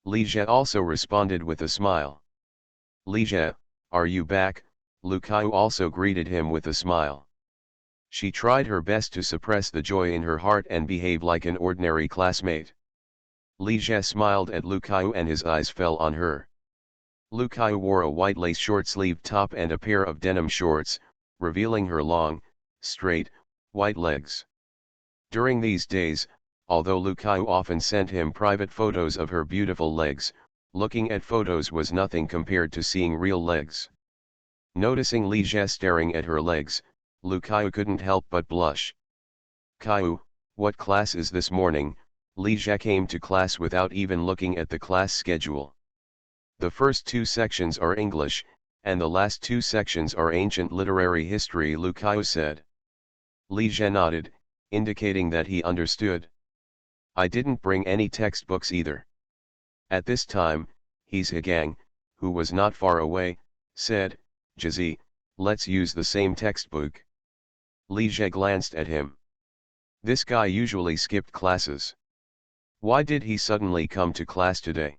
Li Jie also responded with a smile. Li Jie, are you back? Lucayo also greeted him with a smile. She tried her best to suppress the joy in her heart and behave like an ordinary classmate. Li Jie smiled at Lucayo and his eyes fell on her. Lucayo wore a white lace short-sleeved top and a pair of denim shorts, revealing her long, straight, white legs. During these days, although Lucayo often sent him private photos of her beautiful legs, looking at photos was nothing compared to seeing real legs. Noticing Li Jie staring at her legs, Lucayo couldn't help but blush. Caillou, what class is this morning? Li Jie came to class without even looking at the class schedule. The first 2 sections are English, and the last 2 sections are ancient literary history, Lucayo said. Li Jie nodded, indicating that he understood. I didn't bring any textbooks either. At this time, He's Higang, who was not far away, said, Jizi, let's use the same textbook. Li Jie glanced at him. This guy usually skipped classes. Why did he suddenly come to class today?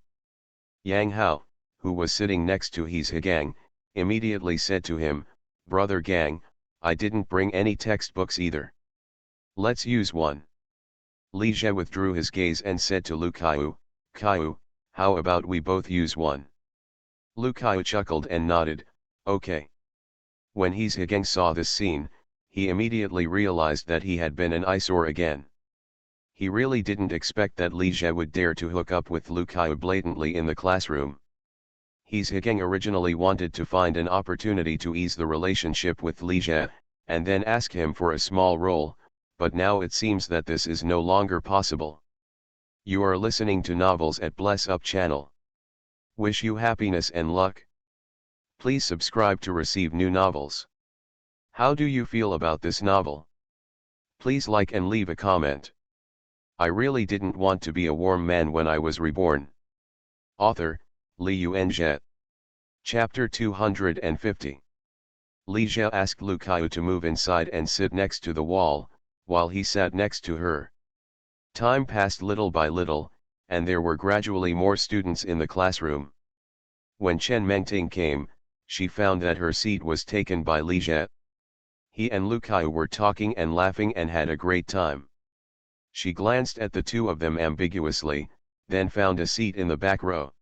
Yang Hao, who was sitting next to He's Higang, immediately said to him, Brother Gang, I didn't bring any textbooks either. Let's use one. Li Jie withdrew his gaze and said to Lucayo, Caillou, how about we both use one? Lucayo chuckled and nodded, okay. When He's Higang saw this scene, he immediately realized that he had been an eyesore again. He really didn't expect that Li Jie would dare to hook up with Lucayo blatantly in the classroom. He's Higang originally wanted to find an opportunity to ease the relationship with Li Jie, and then ask him for a small role, but now it seems that this is no longer possible. You are listening to Novels at Bless Up channel. Wish you happiness and luck. Please subscribe to receive new novels. How do you feel about this novel? Please like and leave a comment. I really didn't want to be a warm man when I was reborn. Author, Li Yuanjie. Chapter 250. Li Jie asked Lucayo to move inside and sit next to the wall, while he sat next to her. Time passed little by little, and there were gradually more students in the classroom. When Chen Mengting came, she found that her seat was taken by Li Jie. He and Lucayo were talking and laughing and had a great time. She glanced at the two of them ambiguously, then found a seat in the back row.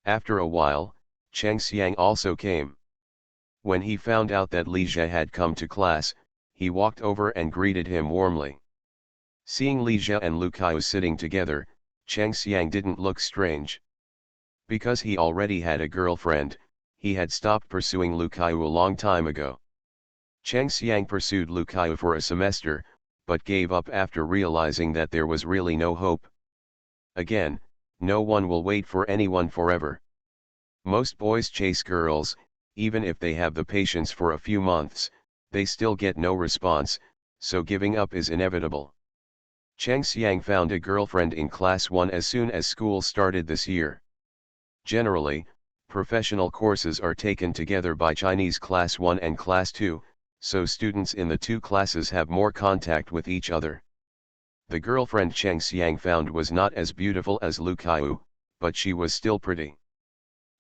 After a while, Cheng Xiang also came. When he found out that Li Jie had come to class, he walked over and greeted him warmly. Seeing Li Jie and Lucayo sitting together, Cheng Xiang didn't look strange. Because he already had a girlfriend, he had stopped pursuing Lu Kaiyu a long time ago. Cheng Xiang pursued Lu Kaiyu for a semester, but gave up after realizing that there was really no hope. Again, no one will wait for anyone forever. Most boys chase girls, even if they have the patience for a few months, they still get no response, so giving up is inevitable. Cheng Xiang found a girlfriend in Class 1 as soon as school started this year. Generally, professional courses are taken together by Chinese Class 1 and Class 2, so students in the two classes have more contact with each other. The girlfriend Cheng Xiang found was not as beautiful as Lu Kaiyu, but she was still pretty.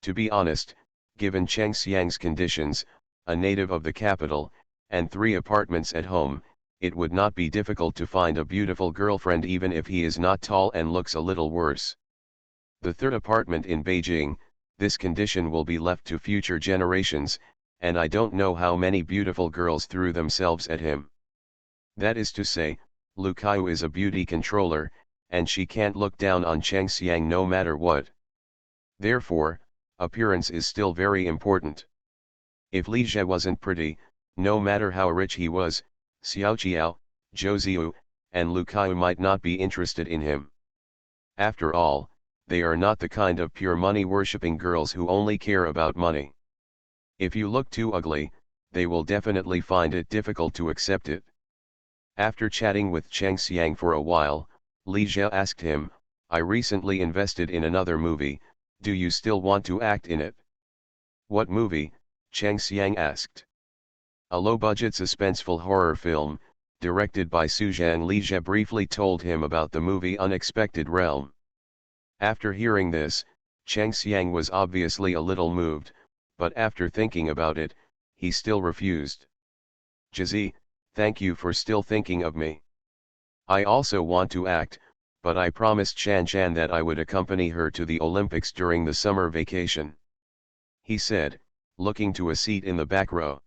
To be honest, given Cheng Xiang's conditions, a native of the capital, and 3 apartments at home, it would not be difficult to find a beautiful girlfriend even if he is not tall and looks a little worse. The 3rd apartment in Beijing, this condition will be left to future generations, and I don't know how many beautiful girls threw themselves at him. That is to say, Lu Kaiyu is a beauty controller, and she can't look down on Cheng Xiang no matter what. Therefore, appearance is still very important. If Li Jie wasn't pretty, no matter how rich he was, Xiao Qiao, Zhou Ziyu, and Lu Kaiyu might not be interested in him. After all, they are not the kind of pure money-worshipping girls who only care about money. If you look too ugly, they will definitely find it difficult to accept it. After chatting with Cheng Xiang for a while, Li Jie asked him, "I recently invested in another movie, do you still want to act in it?" "What movie?" Cheng Xiang asked. "A low-budget suspenseful horror film, directed by Su Zhang." Li Jie briefly told him about the movie Unexpected Realm. After hearing this, Cheng Xiang was obviously a little moved, but after thinking about it, he still refused. "Jizi, thank you for still thinking of me. I also want to act, but I promised Shan Shan that I would accompany her to the Olympics during the summer vacation," he said, looking to a seat in the back row.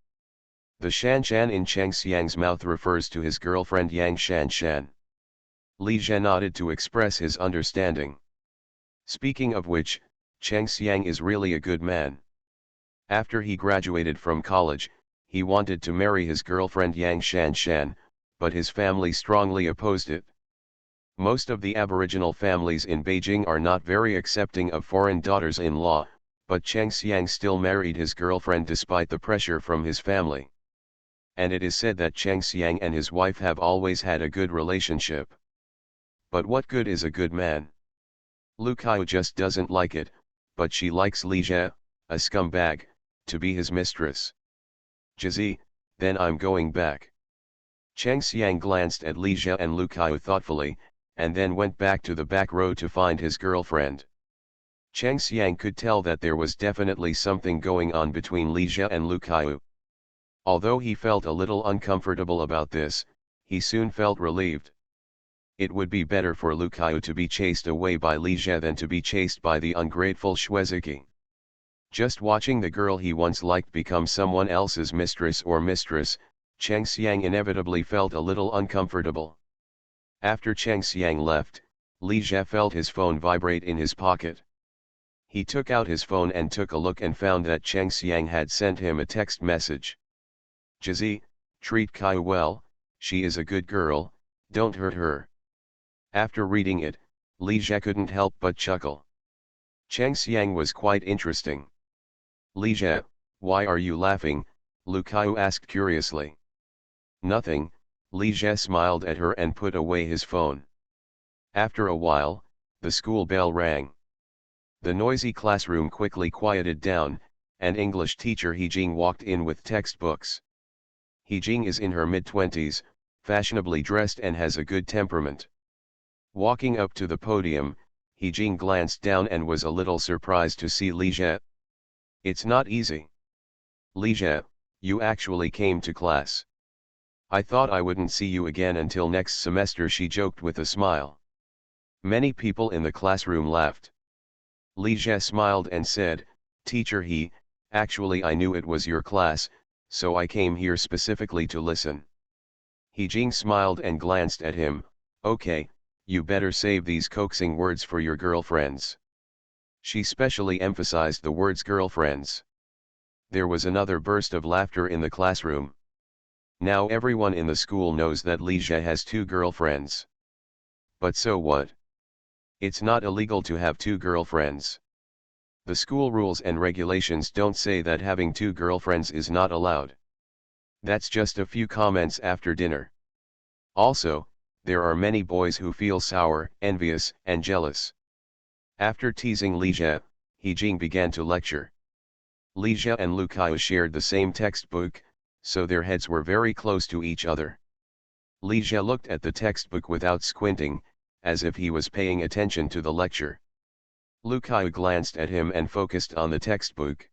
The Shan Shan in Cheng Xiang's mouth refers to his girlfriend Yang Shan Shan. Li Jie nodded to express his understanding. Speaking of which, Cheng Xiang is really a good man. After he graduated from college, he wanted to marry his girlfriend Yang Shan Shan, but his family strongly opposed it. Most of the aboriginal families in Beijing are not very accepting of foreign daughters-in-law, but Cheng Xiang still married his girlfriend despite the pressure from his family. And it is said that Cheng Xiang and his wife have always had a good relationship. But what good is a good man? Lu Kaiyu just doesn't like it, but she likes Li Jie, a scumbag, to be his mistress. "Jizi, then I'm going back." Cheng Xiang glanced at Li Jie and Lu Kaiyu thoughtfully, and then went back to the back row to find his girlfriend. Cheng Xiang could tell that there was definitely something going on between Li Jie and Lu Kaiyu. Although he felt a little uncomfortable about this, he soon felt relieved. It would be better for Lu Kaiyu to be chased away by Li Jie than to be chased by the ungrateful Xueziki. Just watching the girl he once liked become someone else's mistress or mistress, Cheng Xiang inevitably felt a little uncomfortable. After Cheng Xiang left, Li Jie felt his phone vibrate in his pocket. He took out his phone and took a look and found that Cheng Xiang had sent him a text message. "Jizi, treat Kaiyu well, she is a good girl, don't hurt her." After reading it, Li Jie couldn't help but chuckle. Cheng Xiang was quite interesting. "Li Jie, why are you laughing?" Lu Kaiyu asked curiously. "Nothing," Li Jie smiled at her and put away his phone. After a while, the school bell rang. The noisy classroom quickly quieted down, and English teacher He Jing walked in with textbooks. He Jing is in her mid-20s, fashionably dressed and has a good temperament. Walking up to the podium, He Jing glanced down and was a little surprised to see Li Jie. "It's not easy." "Li Jie, you actually came to class. I thought I wouldn't see you again until next semester," she joked with a smile. Many people in the classroom laughed. Li Jie smiled and said, "Teacher He, actually I knew it was your class, so I came here specifically to listen." He Jing smiled and glanced at him. "Okay, you better save these coaxing words for your girlfriends." She specially emphasized the words girlfriends. There was another burst of laughter in the classroom. Now everyone in the school knows that Li Jie has two girlfriends. But so what? It's not illegal to have two girlfriends. The school rules and regulations don't say that having two girlfriends is not allowed. That's just a few comments after dinner. Also, there are many boys who feel sour, envious, and jealous. After teasing Li Jie, He Jing began to lecture. Li Jie and Lu Kaiu shared the same textbook, so their heads were very close to each other. Li Jie looked at the textbook without squinting, as if he was paying attention to the lecture. Lu Kaiu glanced at him and focused on the textbook.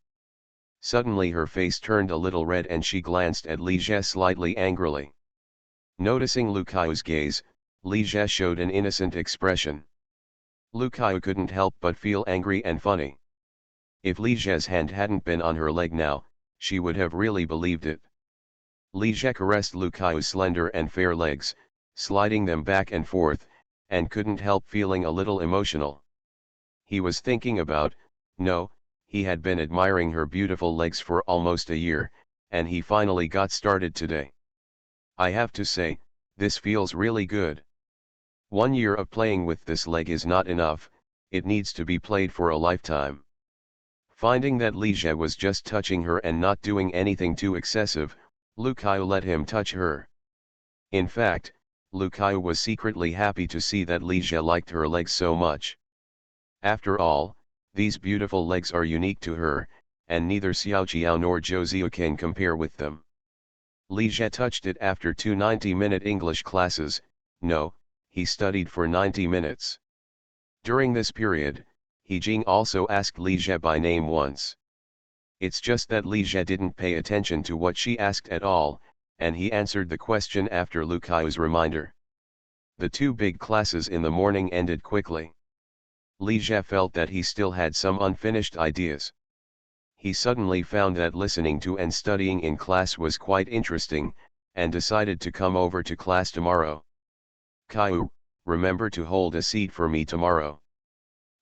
Suddenly her face turned a little red and she glanced at Li Jie slightly angrily. Noticing Lu Kaiu's gaze, Li Jie showed an innocent expression. Lu Kaiu couldn't help but feel angry and funny. If Li Jie's hand hadn't been on her leg now, she would have really believed it. Li Jie caressed Lu Kaiu's slender and fair legs, sliding them back and forth, and couldn't help feeling a little emotional. He was thinking about, no, he had been admiring her beautiful legs for almost a year, and he finally got started today. I have to say, this feels really good. 1 year of playing with this leg is not enough, it needs to be played for a lifetime. Finding that Li Jie was just touching her and not doing anything too excessive, Lu Kaiu let him touch her. In fact, Lu Kaiu was secretly happy to see that Li Jie liked her legs so much. After all, these beautiful legs are unique to her, and neither Xiao Qiao nor Zhou Ziyu can compare with them. Li Jie touched it after 2 90-minute English classes. No, he studied for 90 minutes. During this period, He Jing also asked Li Jie by name once. It's just that Li Jie didn't pay attention to what she asked at all, and he answered the question after Lu Kaiu's reminder. The 2 big classes in the morning ended quickly. Li Jie felt that he still had some unfinished ideas. He suddenly found that listening to and studying in class was quite interesting, and decided to come over to class tomorrow. Kaiu, remember to hold a seat for me tomorrow.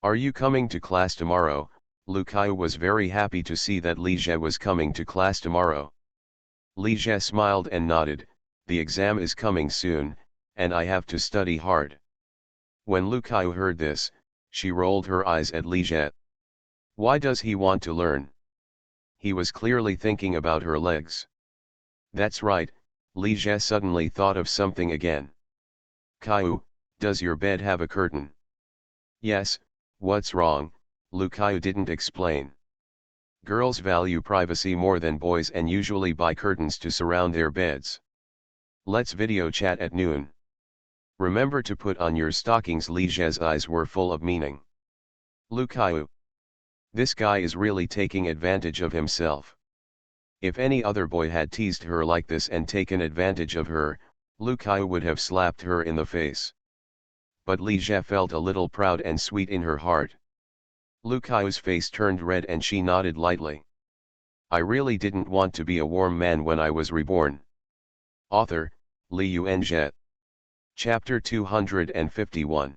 Are you coming to class tomorrow? Lu Kaiu was very happy to see that Li Jie was coming to class tomorrow. Li Jie smiled and nodded. The exam is coming soon, and I have to study hard. When Lu Kaiu heard this, she rolled her eyes at Li Jie. Why does he want to learn? He was clearly thinking about her legs. That's right, Li Jie suddenly thought of something again. Kaiu, does your bed have a curtain? Yes, what's wrong? Lu Kaiu didn't explain. Girls value privacy more than boys and usually buy curtains to surround their beds. Let's video chat at noon. Remember to put on your stockings. Li Jie's eyes were full of meaning. Lu Kaiu. This guy is really taking advantage of himself. If any other boy had teased her like this and taken advantage of her, Lu Kaiu would have slapped her in the face. But Li Jie felt a little proud and sweet in her heart. Lu Kaiu's face turned red and she nodded lightly. I really didn't want to be a warm man when I was reborn. Author, Li Yuanjie. Chapter 251.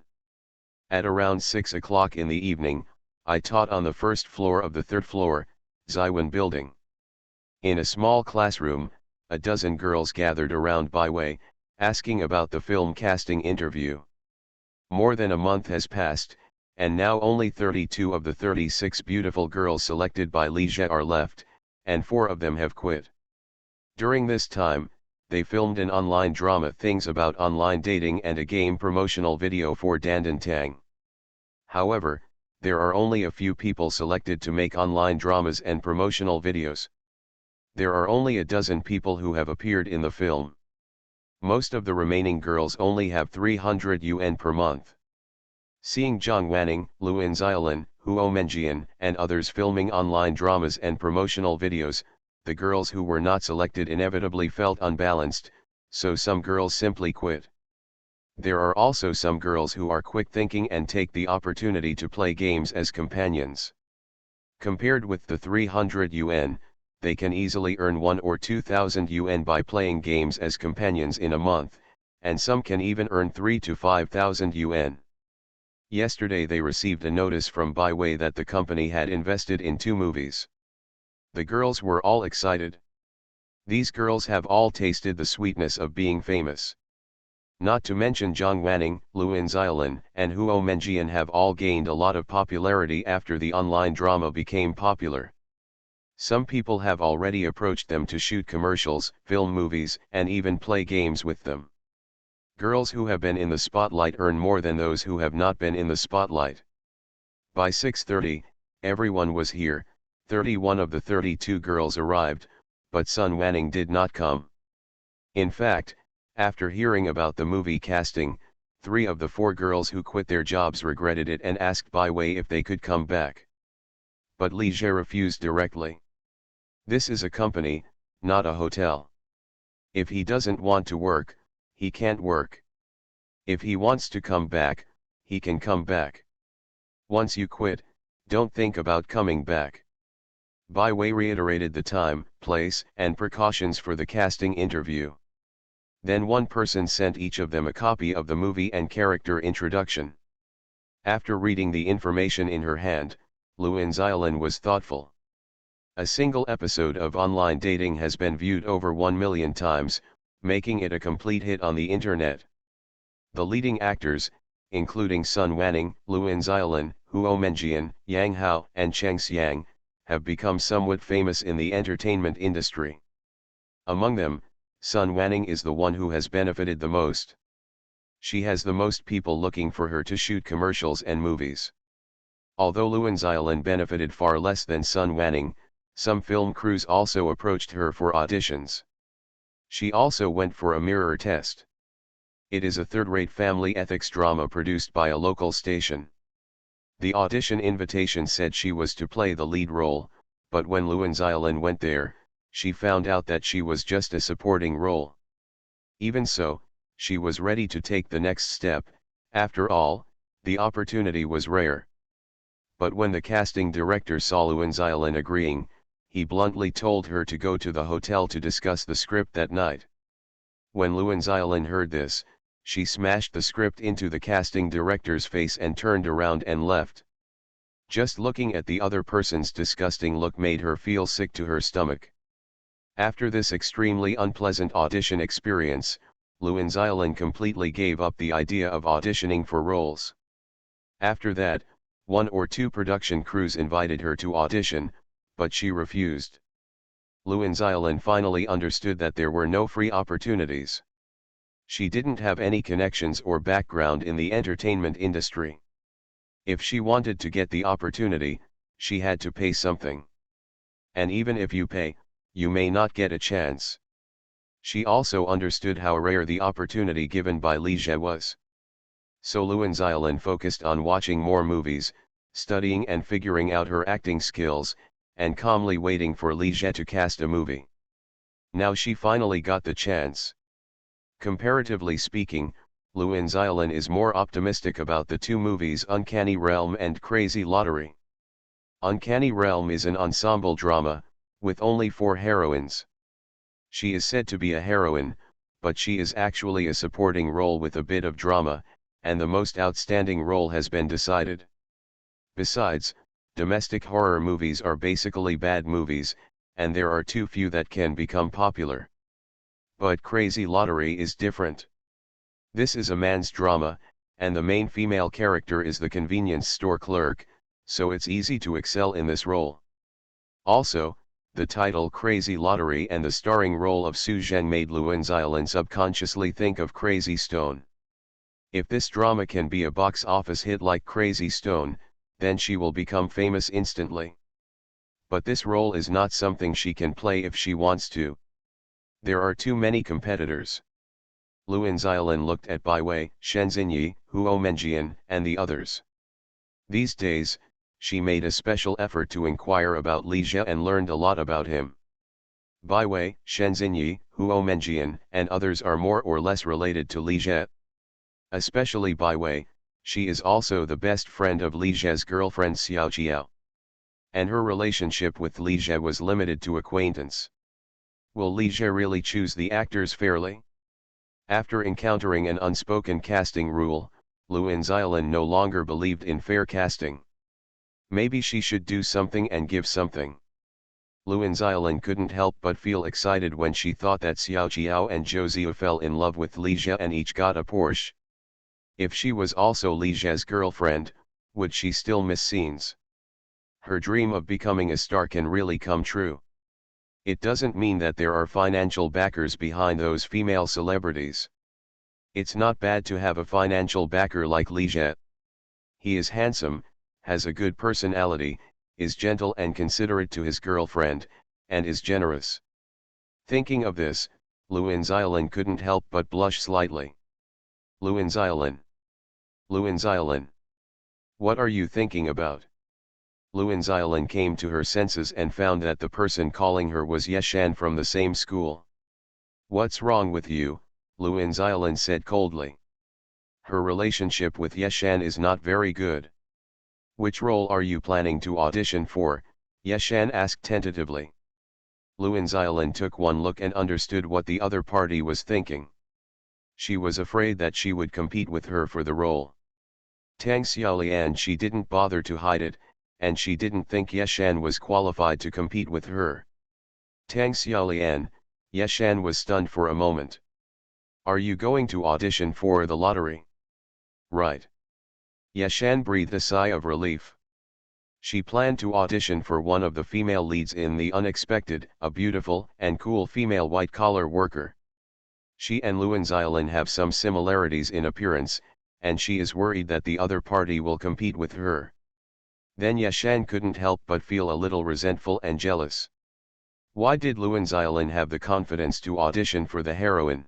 At around 6 o'clock in the evening, I taught on the first floor of the 3rd floor, Xiwan building. In a small classroom, a dozen girls gathered around Bai Wei, asking about the film casting interview. More than a month has passed, and now only 32 of the 36 beautiful girls selected by Li Jie are left, and 4 of them have quit. During this time, they filmed an online drama Things About Online Dating and a game promotional video for Dandan Tang. However, there are only a few people selected to make online dramas and promotional videos. There are only a dozen people who have appeared in the film. Most of the remaining girls only have 300 yuan per month. Seeing Zhang Wanning, Luan Xiaolin, Huo Menjian, and others filming online dramas and promotional videos, the girls who were not selected inevitably felt unbalanced, so some girls simply quit. There are also some girls who are quick thinking and take the opportunity to play games as companions. Compared with the 300 yuan, they can easily earn 1 or 2,000 yuan by playing games as companions in a month, and some can even earn 3 to 5,000 yuan. Yesterday they received a notice from Bai Wei that the company had invested in 2 movies. The girls were all excited. These girls have all tasted the sweetness of being famous. Not to mention Zhang Wanning, Luan Xiaolin, and Huo Menjian have all gained a lot of popularity after the online drama became popular. Some people have already approached them to shoot commercials, film movies, and even play games with them. Girls who have been in the spotlight earn more than those who have not been in the spotlight. By 6:30, everyone was here. 31 of the 32 girls arrived, but Sun Wanning did not come. In fact, after hearing about the movie casting, 3 of the 4 girls who quit their jobs regretted it and asked Bai Wei if they could come back. But Li Jie refused directly. This is a company, not a hotel. If he doesn't want to work, he can't work. If he wants to come back, he can come back. Once you quit, don't think about coming back. Bai Wei reiterated the time, place, and precautions for the casting interview. Then one person sent each of them a copy of the movie and character introduction. After reading the information in her hand, Luan Xiaolin was thoughtful. A single episode of online dating has been viewed over 1 million times, making it a complete hit on the internet. The leading actors, including Sun Wanning, Luan Xiaolin, Huo Menjian, Yang Hao, and Cheng Xiang, have become somewhat famous in the entertainment industry. Among them, Sun Wanning is the one who has benefited the most. She has the most people looking for her to shoot commercials and movies. Although Luan Xiaolin benefited far less than Sun Wanning, some film crews also approached her for auditions. She also went for a mirror test. It is a third-rate family ethics drama produced by a local station. The audition invitation said she was to play the lead role, but when Luan Xiaolin went there, she found out that she was just a supporting role. Even so, she was ready to take the next step. After all, the opportunity was rare. But when the casting director saw Luan Xiaolin agreeing, he bluntly told her to go to the hotel to discuss the script that night. When Luan Xiaolin heard this, she smashed the script into the casting director's face and turned around and left. Just looking at the other person's disgusting look made her feel sick to her stomach. After this extremely unpleasant audition experience, Luan Xiaolin completely gave up the idea of auditioning for roles. After that, 1 or 2 production crews invited her to audition, but she refused. Luan Xiaolin finally understood that there were no free opportunities. She didn't have any connections or background in the entertainment industry. If she wanted to get the opportunity, she had to pay something. And even if you pay, you may not get a chance. She also understood how rare the opportunity given by Li Jie was. So Luan Xiaolin focused on watching more movies, studying and figuring out her acting skills, and calmly waiting for Li Jie to cast a movie. Now she finally got the chance. Comparatively speaking, Luan Xiaolin is more optimistic about the 2 movies Uncanny Realm and Crazy Lottery. Uncanny Realm is an ensemble drama, with only 4 heroines. She is said to be a heroine, but she is actually a supporting role with a bit of drama, and the most outstanding role has been decided. Besides, domestic horror movies are basically bad movies, and there are too few that can become popular. But Crazy Lottery is different. This is a man's drama, and the main female character is the convenience store clerk, so it's easy to excel in this role. Also, the title Crazy Lottery and the starring role of Su Zheng made Luan Xiaolin subconsciously think of Crazy Stone. If this drama can be a box office hit like Crazy Stone, then she will become famous instantly. But this role is not something she can play if she wants to. There are too many competitors. Luan Xiaolin looked at Bai Wei, Shen Xinyi, Huo Menjian, and the others. These days, she made a special effort to inquire about Li Jie and learned a lot about him. Bai Wei, Shen Xinyi, Huo Menjian, and others are more or less related to Li Jie. Especially Bai Wei, she is also the best friend of Li Jie's girlfriend Xiao Jiao. And her relationship with Li Jie was limited to acquaintance. Will Li Jie really choose the actors fairly? After encountering an unspoken casting rule, Luan Xiaolin no longer believed in fair casting. Maybe she should do something and give something. Luan Xiaolin couldn't help but feel excited when she thought that Xiao Jiao and Zhou Ziyu fell in love with Li Jie and each got a Porsche. If she was also Li Jie's girlfriend, would she still miss scenes? Her dream of becoming a star can really come true. It doesn't mean that there are financial backers behind those female celebrities. It's not bad to have a financial backer like Li Jie. He is handsome, has a good personality, is gentle and considerate to his girlfriend, and is generous. Thinking of this, Luan Xiaolin couldn't help but blush slightly. Luan Xiaolin. Luan Xiaolin. What are you thinking about? Luan Xiaolin came to her senses and found that the person calling her was Yeshan from the same school. What's wrong with you? Luan Xiaolin said coldly. Her relationship with Yeshan is not very good. Which role are you planning to audition for? Yeshan asked tentatively. Luan Xiaolin took one look and understood what the other party was thinking. She was afraid that she would compete with her for the role. Tang Xiaolian, she didn't bother to hide it, and she didn't think Yeshan was qualified to compete with her. Tang Xiaolian, Yeshan was stunned for a moment. Are you going to audition for the lottery? Right. Yeshan breathed a sigh of relief. She planned to audition for one of the female leads in The Unexpected, a beautiful and cool female white-collar worker. She and Luan Xiaolin have some similarities in appearance, and she is worried that the other party will compete with her. Then Yeshan couldn't help but feel a little resentful and jealous. Why did Luan Xiaolin have the confidence to audition for the heroine?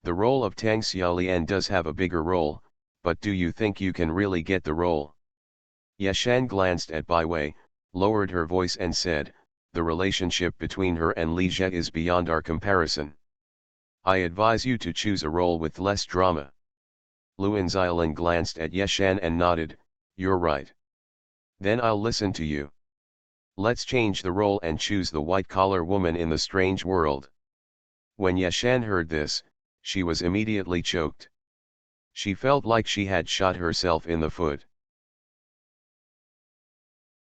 The role of Tang Xiaolian does have a bigger role, but do you think you can really get the role? Yeshan glanced at Bai Wei, lowered her voice and said, the relationship between her and Li Jie is beyond our comparison. I advise you to choose a role with less drama. Luan Xiaolin glanced at Yeshan and nodded, you're right. Then I'll listen to you. Let's change the role and choose the white-collar woman in the strange world. When Yeshan heard this, she was immediately choked. She felt like she had shot herself in the foot.